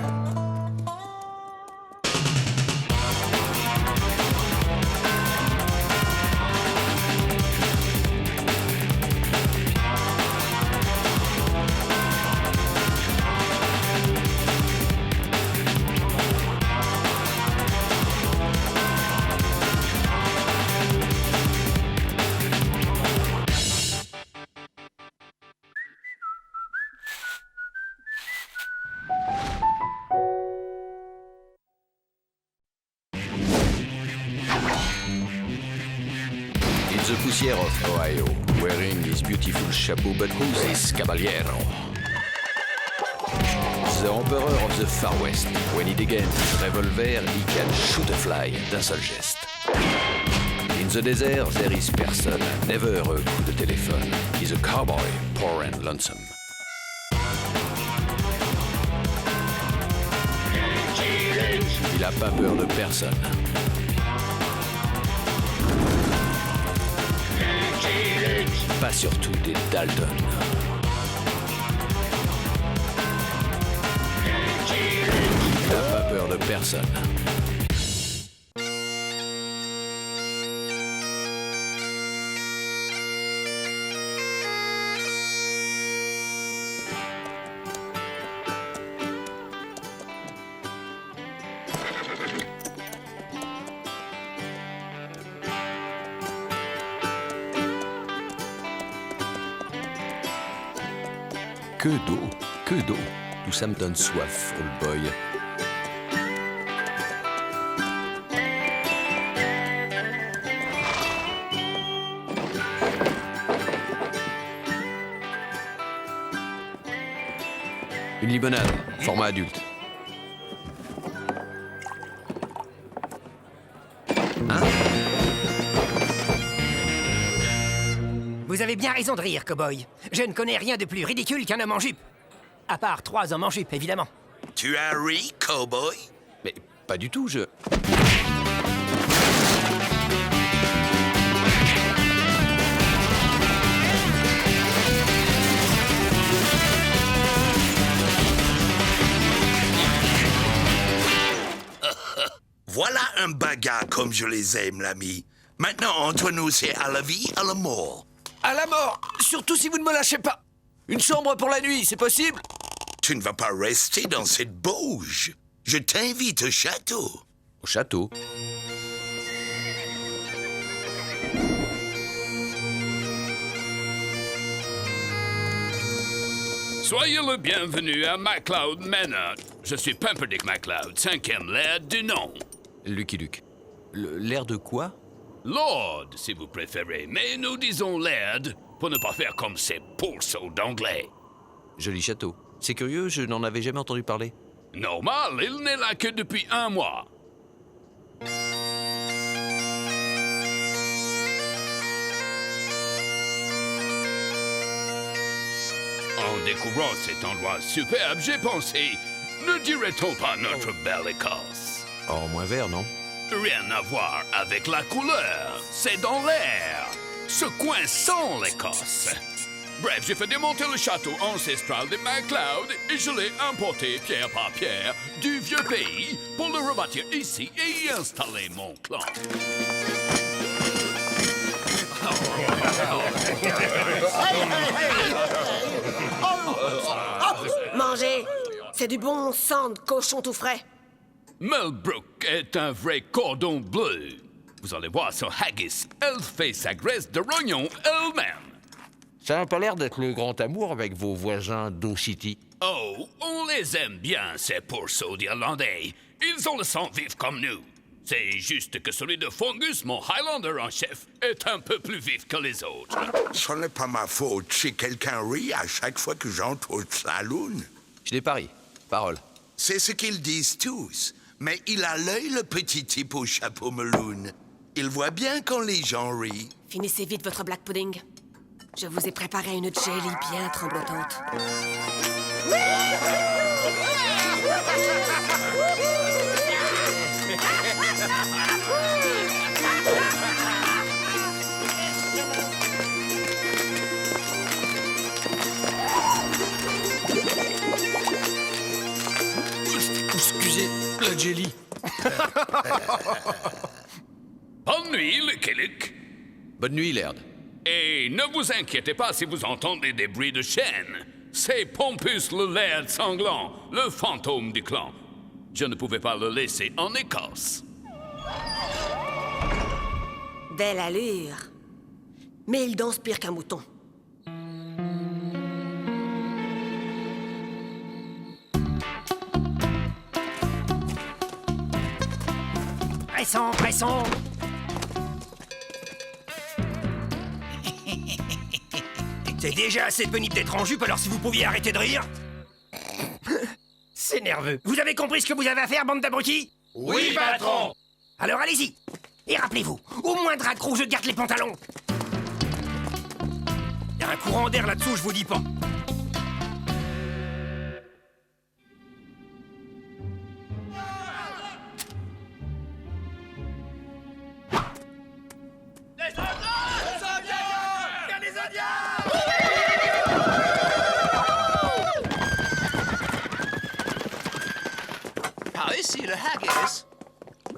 The poussière of Ohio, wearing his beautiful chapeau, but who's this caballero? The emperor of the Far West. When he degains his revolver, he can shoot a fly d'un seul geste. In the desert, there is person, never a coup de téléphone. He's a cowboy, poor and lonesome. Il a pas peur de personne. Pas surtout des Dalton. Il n'a pas peur de personne. Que d'eau, que d'eau. Tout ça me donne soif, old boy. Une limonade, format adulte. Hein? Vous avez bien raison de rire, cow-boy. Je ne connais rien de plus ridicule qu'un homme en jupe. À part 3 hommes en jupe, évidemment. Tu as ri, cowboy? Mais pas du tout, je... Voilà un bagarre comme je les aime, l'ami. Maintenant, entre nous, c'est à la vie, à la mort. À la mort! Surtout si vous ne me lâchez pas! Une chambre pour la nuit, c'est possible? Tu ne vas pas rester dans cette bauge. Je t'invite au château. Au château? Soyez le bienvenu à MacLeod Manor. Je suis Pumperdick MacLeod, 5e laird du nom. Lucky Luke. L'air de quoi? Lord, si vous préférez, mais nous disons laird pour ne pas faire comme ces pourceaux d'anglais. Joli château. C'est curieux, je n'en avais jamais entendu parler. Normal, il n'est là que depuis 1 mois. En découvrant cet endroit superbe, j'ai pensé, ne dirait-on pas notre belle Écosse? Oh, moins vert, non? Rien à voir avec la couleur, c'est dans l'air. Ce coin sent l'Écosse. Bref, j'ai fait démonter le château ancestral de MacLeod et je l'ai importé pierre par pierre du vieux pays pour le rebâtir ici et y installer mon clan. Mangez! C'est du bon sang de cochon tout frais. Melbrook est un vrai cordon bleu. Vous allez voir son haggis. Elle fait sa graisse de rognon elle-même. Ça n'a pas l'air d'être le grand amour avec vos voisins d'Ow City. Oh, on les aime bien, ces pourceaux d'Irlandais. Ils ont le sang vif comme nous. C'est juste que celui de Fungus, mon Highlander en chef, est un peu plus vif que les autres. Ce n'est pas ma faute si quelqu'un rit à chaque fois que j'entre au saloon. Je n'ai pas ri. Parole. C'est ce qu'ils disent tous. Mais il a l'œil, le petit type au chapeau meloun. Il voit bien quand les gens rient. Finissez vite votre black pudding. Je vous ai préparé une jelly bien tremblotante. jelly. Bonne nuit, Lucky Luke. Bonne nuit, Laird. Et ne vous inquiétez pas si vous entendez des bruits de chaîne. C'est Pompus le Laird sanglant, le fantôme du clan. Je ne pouvais pas le laisser en Écosse. Belle allure. Mais il danse pire qu'un mouton. Pressons, pressons. C'est déjà assez pénible d'être en jupe, alors si vous pouviez arrêter de rire. C'est nerveux. Vous avez compris ce que vous avez à faire, bande d'abrutis? Oui, patron. Alors allez-y. Et rappelez-vous, au moindre accroc, je garde les pantalons. Il y a un courant d'air là-dessous, je vous dis pas. Par ici, le haggis.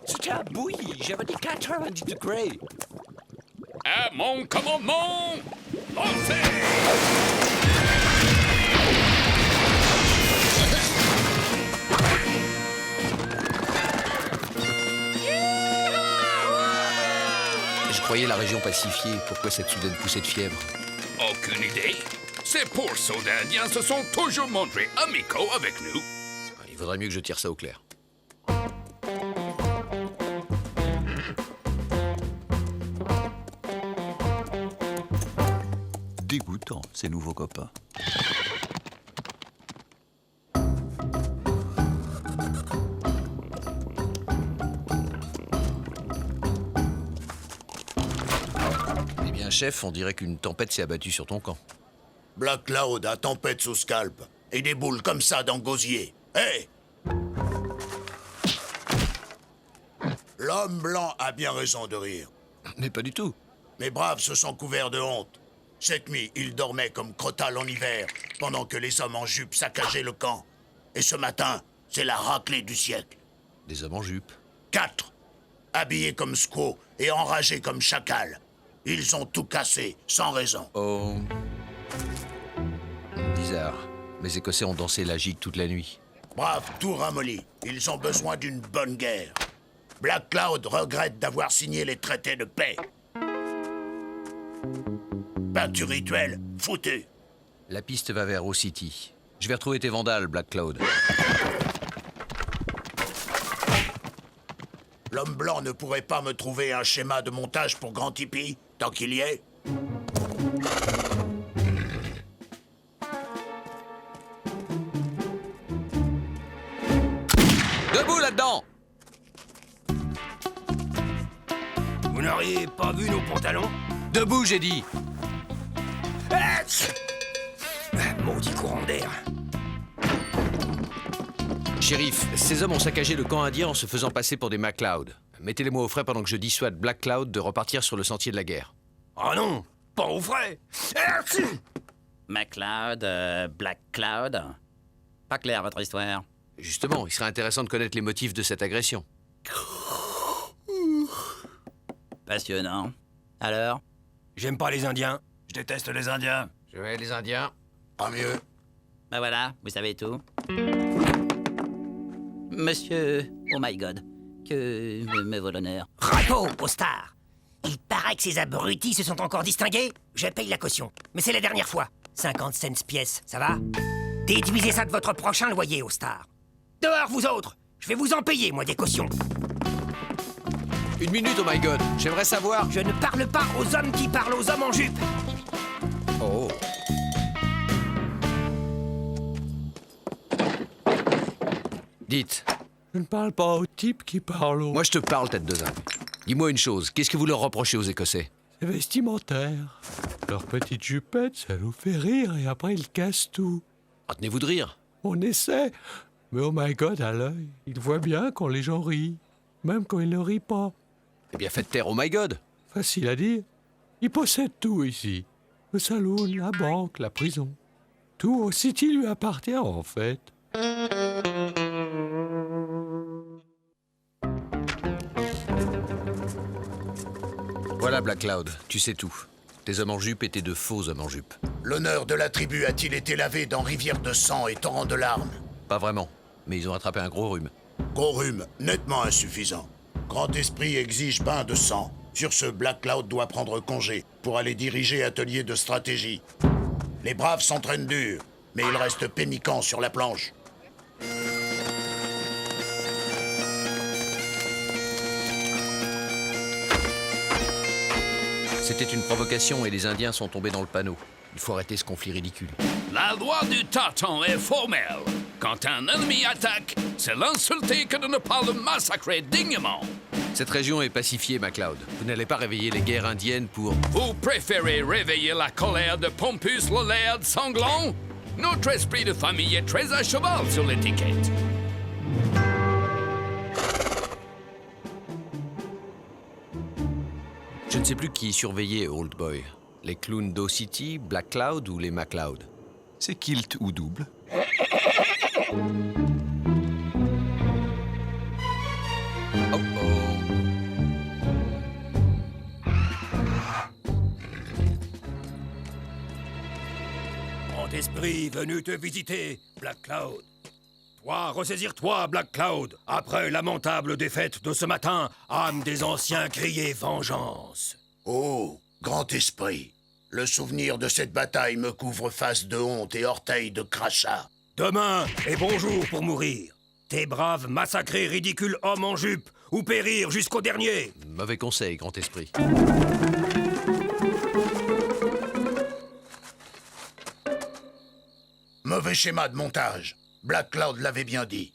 C'était à bouillie, j'avais dit 90 degrés. À mon commandement, lancez! Je croyais la région pacifiée. Pourquoi cette soudaine poussée de fièvre? Aucune idée. Ces pauvres soldats indiens se sont toujours montrés amicaux avec nous. Il vaudrait mieux que je tire ça au clair. Dégoûtant, ces nouveaux copains. Eh bien, chef, on dirait qu'une tempête s'est abattue sur ton camp. Black Cloud a tempête sous scalp. Et des boules comme ça dans gosier. Hé! L'homme blanc a bien raison de rire. Mais pas du tout. Mes braves se sont couverts de honte. Cette nuit, ils dormaient comme Crotal en hiver, pendant que les hommes en jupe saccageaient le camp. Et ce matin, c'est la raclée du siècle. Des hommes en jupe. 4, habillés comme squaws et enragés comme chacals. Ils ont tout cassé, sans raison. Oh... Bizarre. Les Écossais ont dansé la gigue toute la nuit. Brave, tout ramolli. Ils ont besoin d'une bonne guerre. Black Cloud regrette d'avoir signé les traités de paix. Peinture rituelle, foutu. La piste va vers O City. Je vais retrouver tes vandales, Black Cloud. L'homme blanc ne pourrait pas me trouver un schéma de montage pour Grand Tipi, tant qu'il y est. Debout là-dedans! Vous n'auriez pas vu nos pantalons? Debout, j'ai dit! Maudit courant d'air. Shérif, ces hommes ont saccagé le camp indien en se faisant passer pour des MacLeod. Mettez-les-moi au frais pendant que je dissuade Black Cloud de repartir sur le sentier de la guerre. Oh non, pas au frais. MacLeod, Black Cloud. Pas clair votre histoire. Justement, il serait intéressant de connaître les motifs de cette agression. Passionnant. Alors? J'aime pas les Indiens. Je déteste les Indiens. Je vais les Indiens. Pas mieux. Ben voilà, vous savez tout. Monsieur... Oh my God. Que me vaut l'honneur. Rapo, au star. Il paraît que ces abrutis se sont encore distingués. Je paye la caution. Mais c'est la dernière fois. 50 cents pièce, ça va? Déduisez ça de votre prochain loyer, au star. Dehors, vous autres. Je vais vous en payer, moi, des cautions. Une minute, oh my God. J'aimerais savoir... Je ne parle pas aux hommes qui parlent aux hommes en jupe. Oh. Dites. Je ne parle pas aux types qui parlent aux... Moi, je te parle, tête de zinc. Dis-moi une chose. Qu'est-ce que vous leur reprochez aux Écossais? C'est vestimentaire. Leur petite jupette, ça nous fait rire et après ils cassent tout. Retenez-vous de rire. On essaie. Mais oh my God, à l'œil, ils voient bien quand les gens rient. Même quand ils ne rient pas. Eh bien, faites taire, oh my God. Facile à dire. Ils possèdent tout ici. Le saloon, la banque, la prison. Tout au City lui appartient, en fait. Voilà, Black Cloud, tu sais tout. Tes hommes en jupe étaient de faux hommes en jupe. L'honneur de la tribu a-t-il été lavé dans rivière de sang et torrent de larmes? Pas vraiment, mais ils ont attrapé un gros rhume. Gros rhume, nettement insuffisant. Grand Esprit exige bain de sang. Sur ce, Black Cloud doit prendre congé pour aller diriger atelier de stratégie. Les braves s'entraînent dur, mais ils restent pémicants sur la planche. C'était une provocation et les Indiens sont tombés dans le panneau. Il faut arrêter ce conflit ridicule. La loi du tâton est formelle. Quand un ennemi attaque, c'est l'insulter que de ne pas le massacrer dignement. Cette région est pacifiée, MacLeod. Vous n'allez pas réveiller les guerres indiennes pour... Vous préférez réveiller la colère de Pompus le laird sanglant? Notre esprit de famille est très à cheval sur l'étiquette. Je ne sais plus qui surveillait Old Boy. Les clowns d'O City, Black Cloud ou les MacLeod. C'est kilt ou double? Oh oh. Grand esprit venu te visiter, Black Cloud. Toi, ressaisir-toi, Black Cloud. Après lamentable défaite de ce matin, âme des anciens criait vengeance. Oh, grand esprit, le souvenir de cette bataille me couvre face de honte et orteils de crachat. Demain est bon jour pour mourir. Tes braves massacrés ridicules hommes en jupe, ou périr jusqu'au dernier. Mauvais conseil, grand esprit. Mauvais schéma de montage. Black Cloud l'avait bien dit.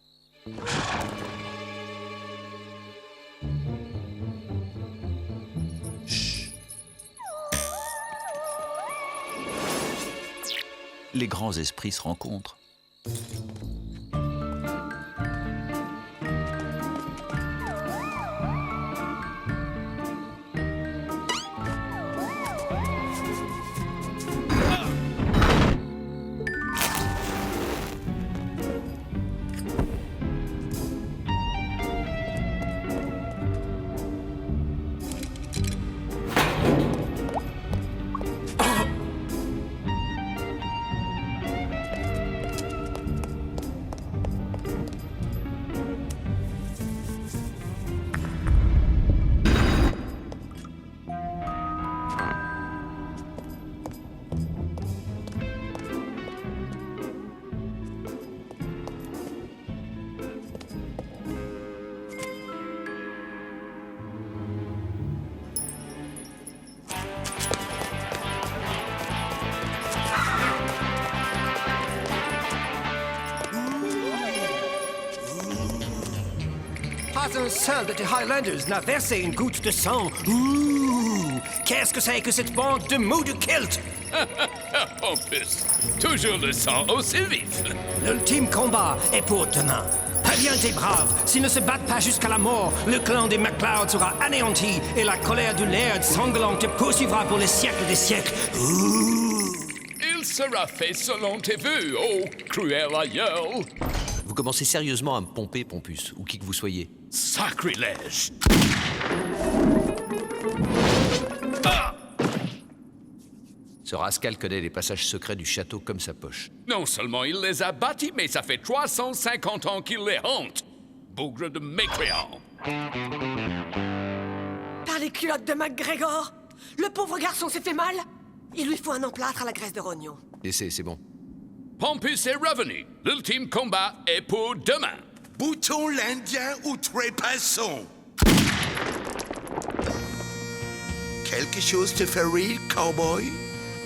Les grands esprits se rencontrent. Pas un seul de tes Highlanders n'a versé une goutte de sang. Ouh! Qu'est-ce que c'est que cette bande de mous de kilt? En plus, toujours le sang aussi vif. L'ultime combat est pour demain. Préviens tes braves, s'ils ne se battent pas jusqu'à la mort, le clan des MacLeod sera anéanti et la colère du laird sanglant te poursuivra pour les siècles des siècles. Ouh! Il sera fait selon tes vœux, ô cruel aïeul. Vous commencez sérieusement à me pomper, Pompus, ou qui que vous soyez. Sacrilège. Ce rascal connaît les passages secrets du château comme sa poche. Non seulement il les a bâtis, mais ça fait 350 ans qu'il les hante. Bougre de mécréant. Par les culottes de MacGregor, le pauvre garçon s'est fait mal. Il lui faut un emplâtre à la graisse de rognon. Laissez, c'est bon. Pompus est revenu. L'ultime combat est pour demain. Bouton l'Indien ou trépassons? Quelque chose te fait rire, cowboy?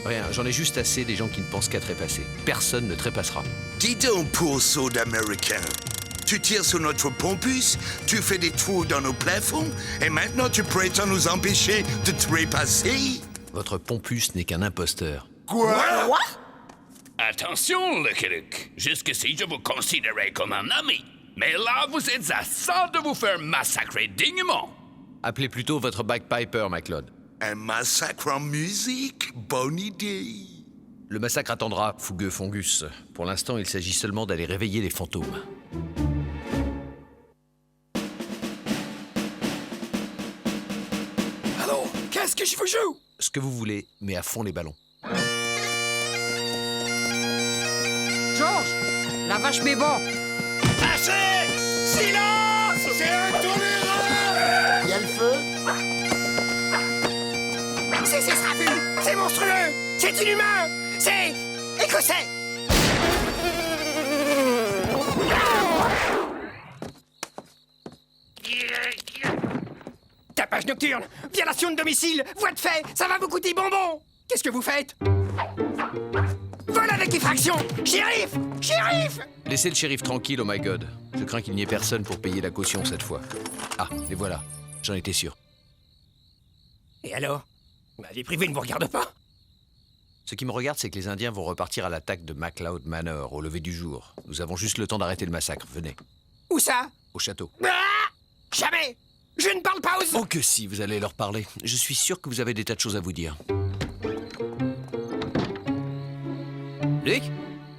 Rien, j'en ai juste assez des gens qui ne pensent qu'à trépasser. Personne ne trépassera. Dis donc, pourceau d'Américain. Tu tires sur notre Pompus, tu fais des trous dans nos plafonds, et maintenant tu prétends nous empêcher de trépasser? Votre Pompus n'est qu'un imposteur. Quoi? Attention, Lucky Luke. Jusqu'ici, je vous considérais comme un ami. Mais là, vous êtes à ça de vous faire massacrer dignement. Appelez plutôt votre bagpiper, MacLeod. Un massacre en musique? Bonne idée. Le massacre attendra, fougueux Fongus. Pour l'instant, il s'agit seulement d'aller réveiller les fantômes. Pardon, qu'est-ce que je vous joue? Ce que vous voulez, mais à fond les ballons. Georges, la vache met bon. Assez! Silence! C'est intolérable! Il y a le feu? C'est Sraful! C'est monstrueux! C'est inhumain! C'est écossais! Tapage nocturne! Violation de domicile! Voie de fait! Ça va vous coûter bonbon! Qu'est-ce que vous faites? Vol avec effraction! Shérif! Shérif! Laissez le shérif tranquille, oh my god. Je crains qu'il n'y ait personne pour payer la caution cette fois. Ah, les voilà. J'en étais sûr. Et alors? Ma vie privée ne vous regarde pas? Ce qui me regarde, c'est que les Indiens vont repartir à l'attaque de MacLeod Manor au lever du jour. Nous avons juste le temps d'arrêter le massacre. Venez. Où ça? Au château. Ah! Jamais! Je ne parle pas aux... Oh que si, vous allez leur parler. Je suis sûr que vous avez des tas de choses à vous dire. Luc?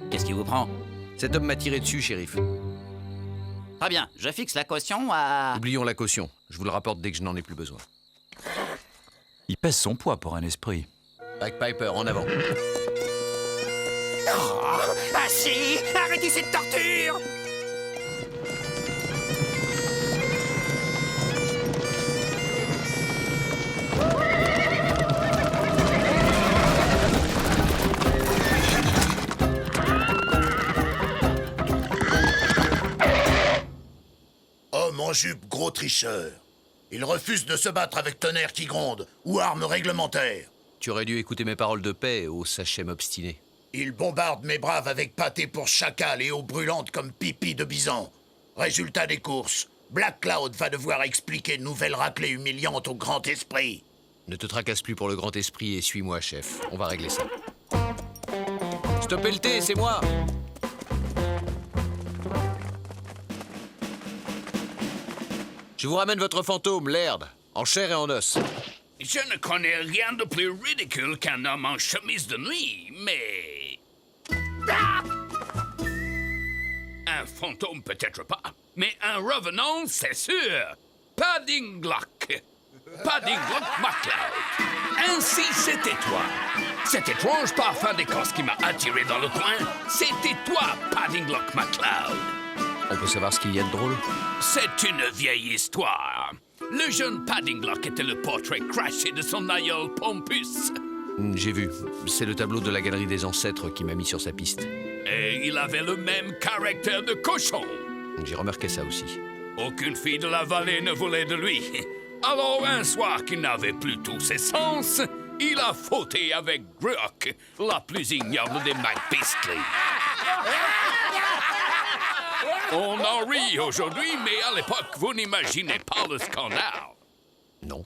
Qu'est-ce qui vous prend? Cet homme m'a tiré dessus, shérif. Très bien, je fixe la caution à... Oublions la caution. Je vous le rapporte dès que je n'en ai plus besoin. Il pèse son poids pour un esprit. Bagpiper, en avant. Oh, assez! Arrêtez cette torture! Homme en jupe, gros tricheur. Il refuse de se battre avec tonnerre qui gronde ou armes réglementaires. Tu aurais dû écouter mes paroles de paix, ô sachem obstiné. Il bombarde mes braves avec pâté pour chacal et eau brûlante comme pipi de bison. Résultat des courses, Black Cloud va devoir expliquer une nouvelle raclée humiliante au grand esprit. Ne te tracasse plus pour le grand esprit et suis-moi, chef. On va régler ça. Stoppez le thé, c'est moi! Je vous ramène votre fantôme, Laird, en chair et en os. Je ne connais rien de plus ridicule qu'un homme en chemise de nuit, mais... Ah! Un fantôme peut-être pas, mais un revenant, c'est sûr. Paddinglock. Paddinglock MacLeod. Ainsi, c'était toi. Cet étrange parfum d'Écosse qui m'a attiré dans le coin, c'était toi, Paddinglock MacLeod. On peut savoir ce qu'il y a de drôle? C'est une vieille histoire. Le jeune Paddinglock était le portrait crashé de son aïeul Pompus. J'ai vu. C'est le tableau de la galerie des ancêtres qui m'a mis sur sa piste. Et il avait le même caractère de cochon. J'ai remarqué ça aussi. Aucune fille de la vallée ne voulait de lui. Alors, un soir qu'il n'avait plus tous ses sens, il a fauté avec Gruoch, la plus ignoble des McBeastly. On en rit aujourd'hui, mais à l'époque, vous n'imaginez pas le scandale. Non.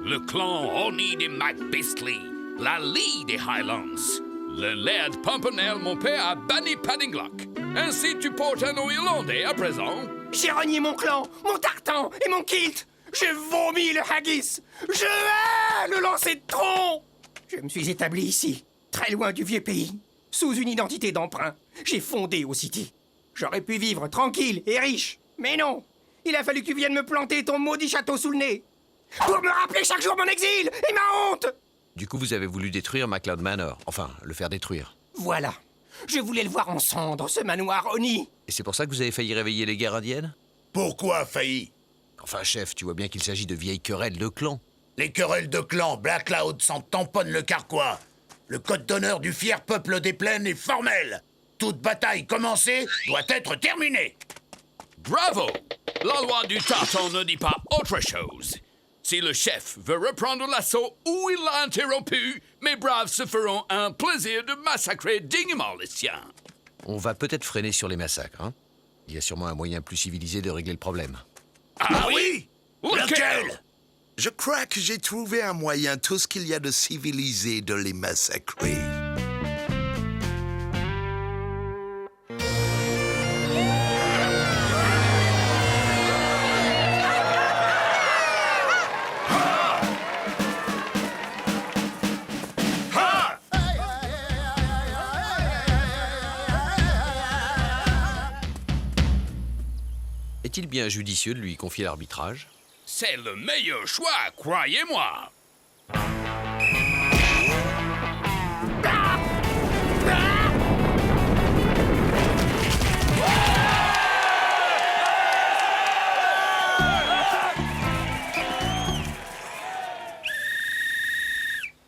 Le clan Oni des McBeastly, la Lee des Highlands, le Laird Pimpernel, mon père, a banni Paddinglock. Ainsi, tu portes un nom irlandais à présent. J'ai renié mon clan, mon tartan et mon kilt. J'ai vomi le haggis. Je hais le lancer de tronc. Je me suis établi ici, très loin du vieux pays, sous une identité d'emprunt. J'ai fondé au City. J'aurais pu vivre tranquille et riche, mais non. Il a fallu que tu viennes me planter ton maudit château sous le nez pour me rappeler chaque jour mon exil et ma honte. Du coup, vous avez voulu détruire MacLeod Manor. Enfin, le faire détruire. Voilà. Je voulais le voir en cendres, ce manoir Oni. Et c'est pour ça que vous avez failli réveiller les guerres indiennes? Pourquoi failli? Enfin, chef, tu vois bien qu'il s'agit de vieilles querelles de clans. Les querelles de clans, Black Cloud s'en tamponne le carquois. Le code d'honneur du fier peuple des plaines est formel. Toute bataille commencée doit être terminée. Bravo! La loi du tartan ne dit pas autre chose. Si le chef veut reprendre l'assaut où il l'a interrompu, mes braves se feront un plaisir de massacrer dignement les siens. On va peut-être freiner sur les massacres, hein? Il y a sûrement un moyen plus civilisé de régler le problème. Ah oui? Lequel? Je crois que j'ai trouvé un moyen tout ce qu'il y a de civilisé de les massacrer. Est-il bien judicieux de lui confier l'arbitrage? C'est le meilleur choix, croyez-moi.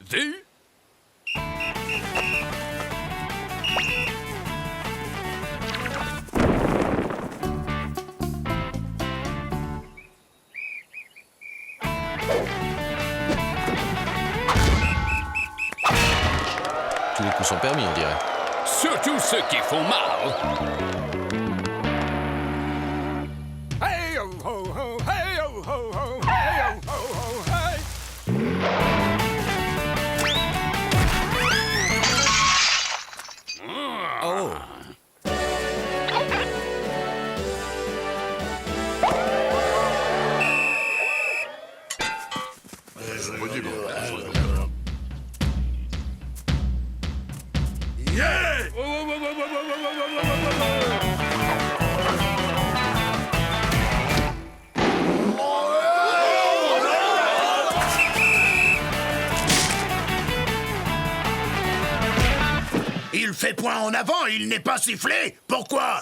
Vu? Tous les coups sont permis, on dirait. Surtout ceux qui font mal. Hey ho ho ho, hey ho ho ho, hey ho ho ho, hey. Oh! Il fait point en avant, il n'est pas sifflé. Pourquoi?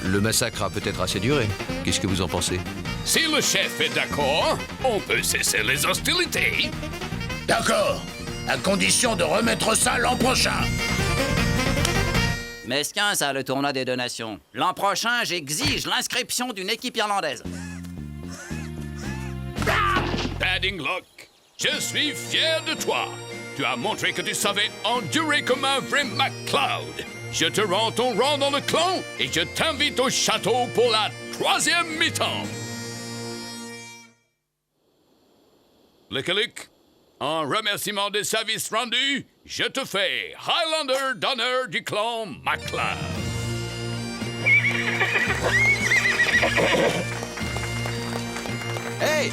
Le massacre a peut-être assez duré. Qu'est-ce que vous en pensez? Si le chef est d'accord, on peut cesser les hostilités. D'accord, à condition de remettre ça l'an prochain. Mesquin, ça, le tournoi des 2 nations. L'an prochain, j'exige l'inscription d'une équipe irlandaise. Paddinglock, je suis fier de toi. Tu as montré que tu savais endurer comme un vrai MacLeod. Je te rends ton rang dans le clan et je t'invite au château pour la 3e mi-temps. Lickalick, en remerciement des services rendus, je te fais Highlander d'honneur du clan MacLeod. Hey!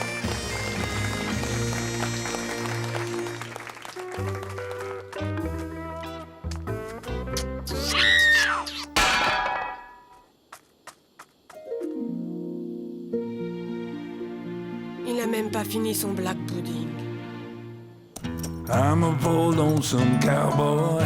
Il n'a même pas fini son black pudding. I'm a bold lonesome cowboy.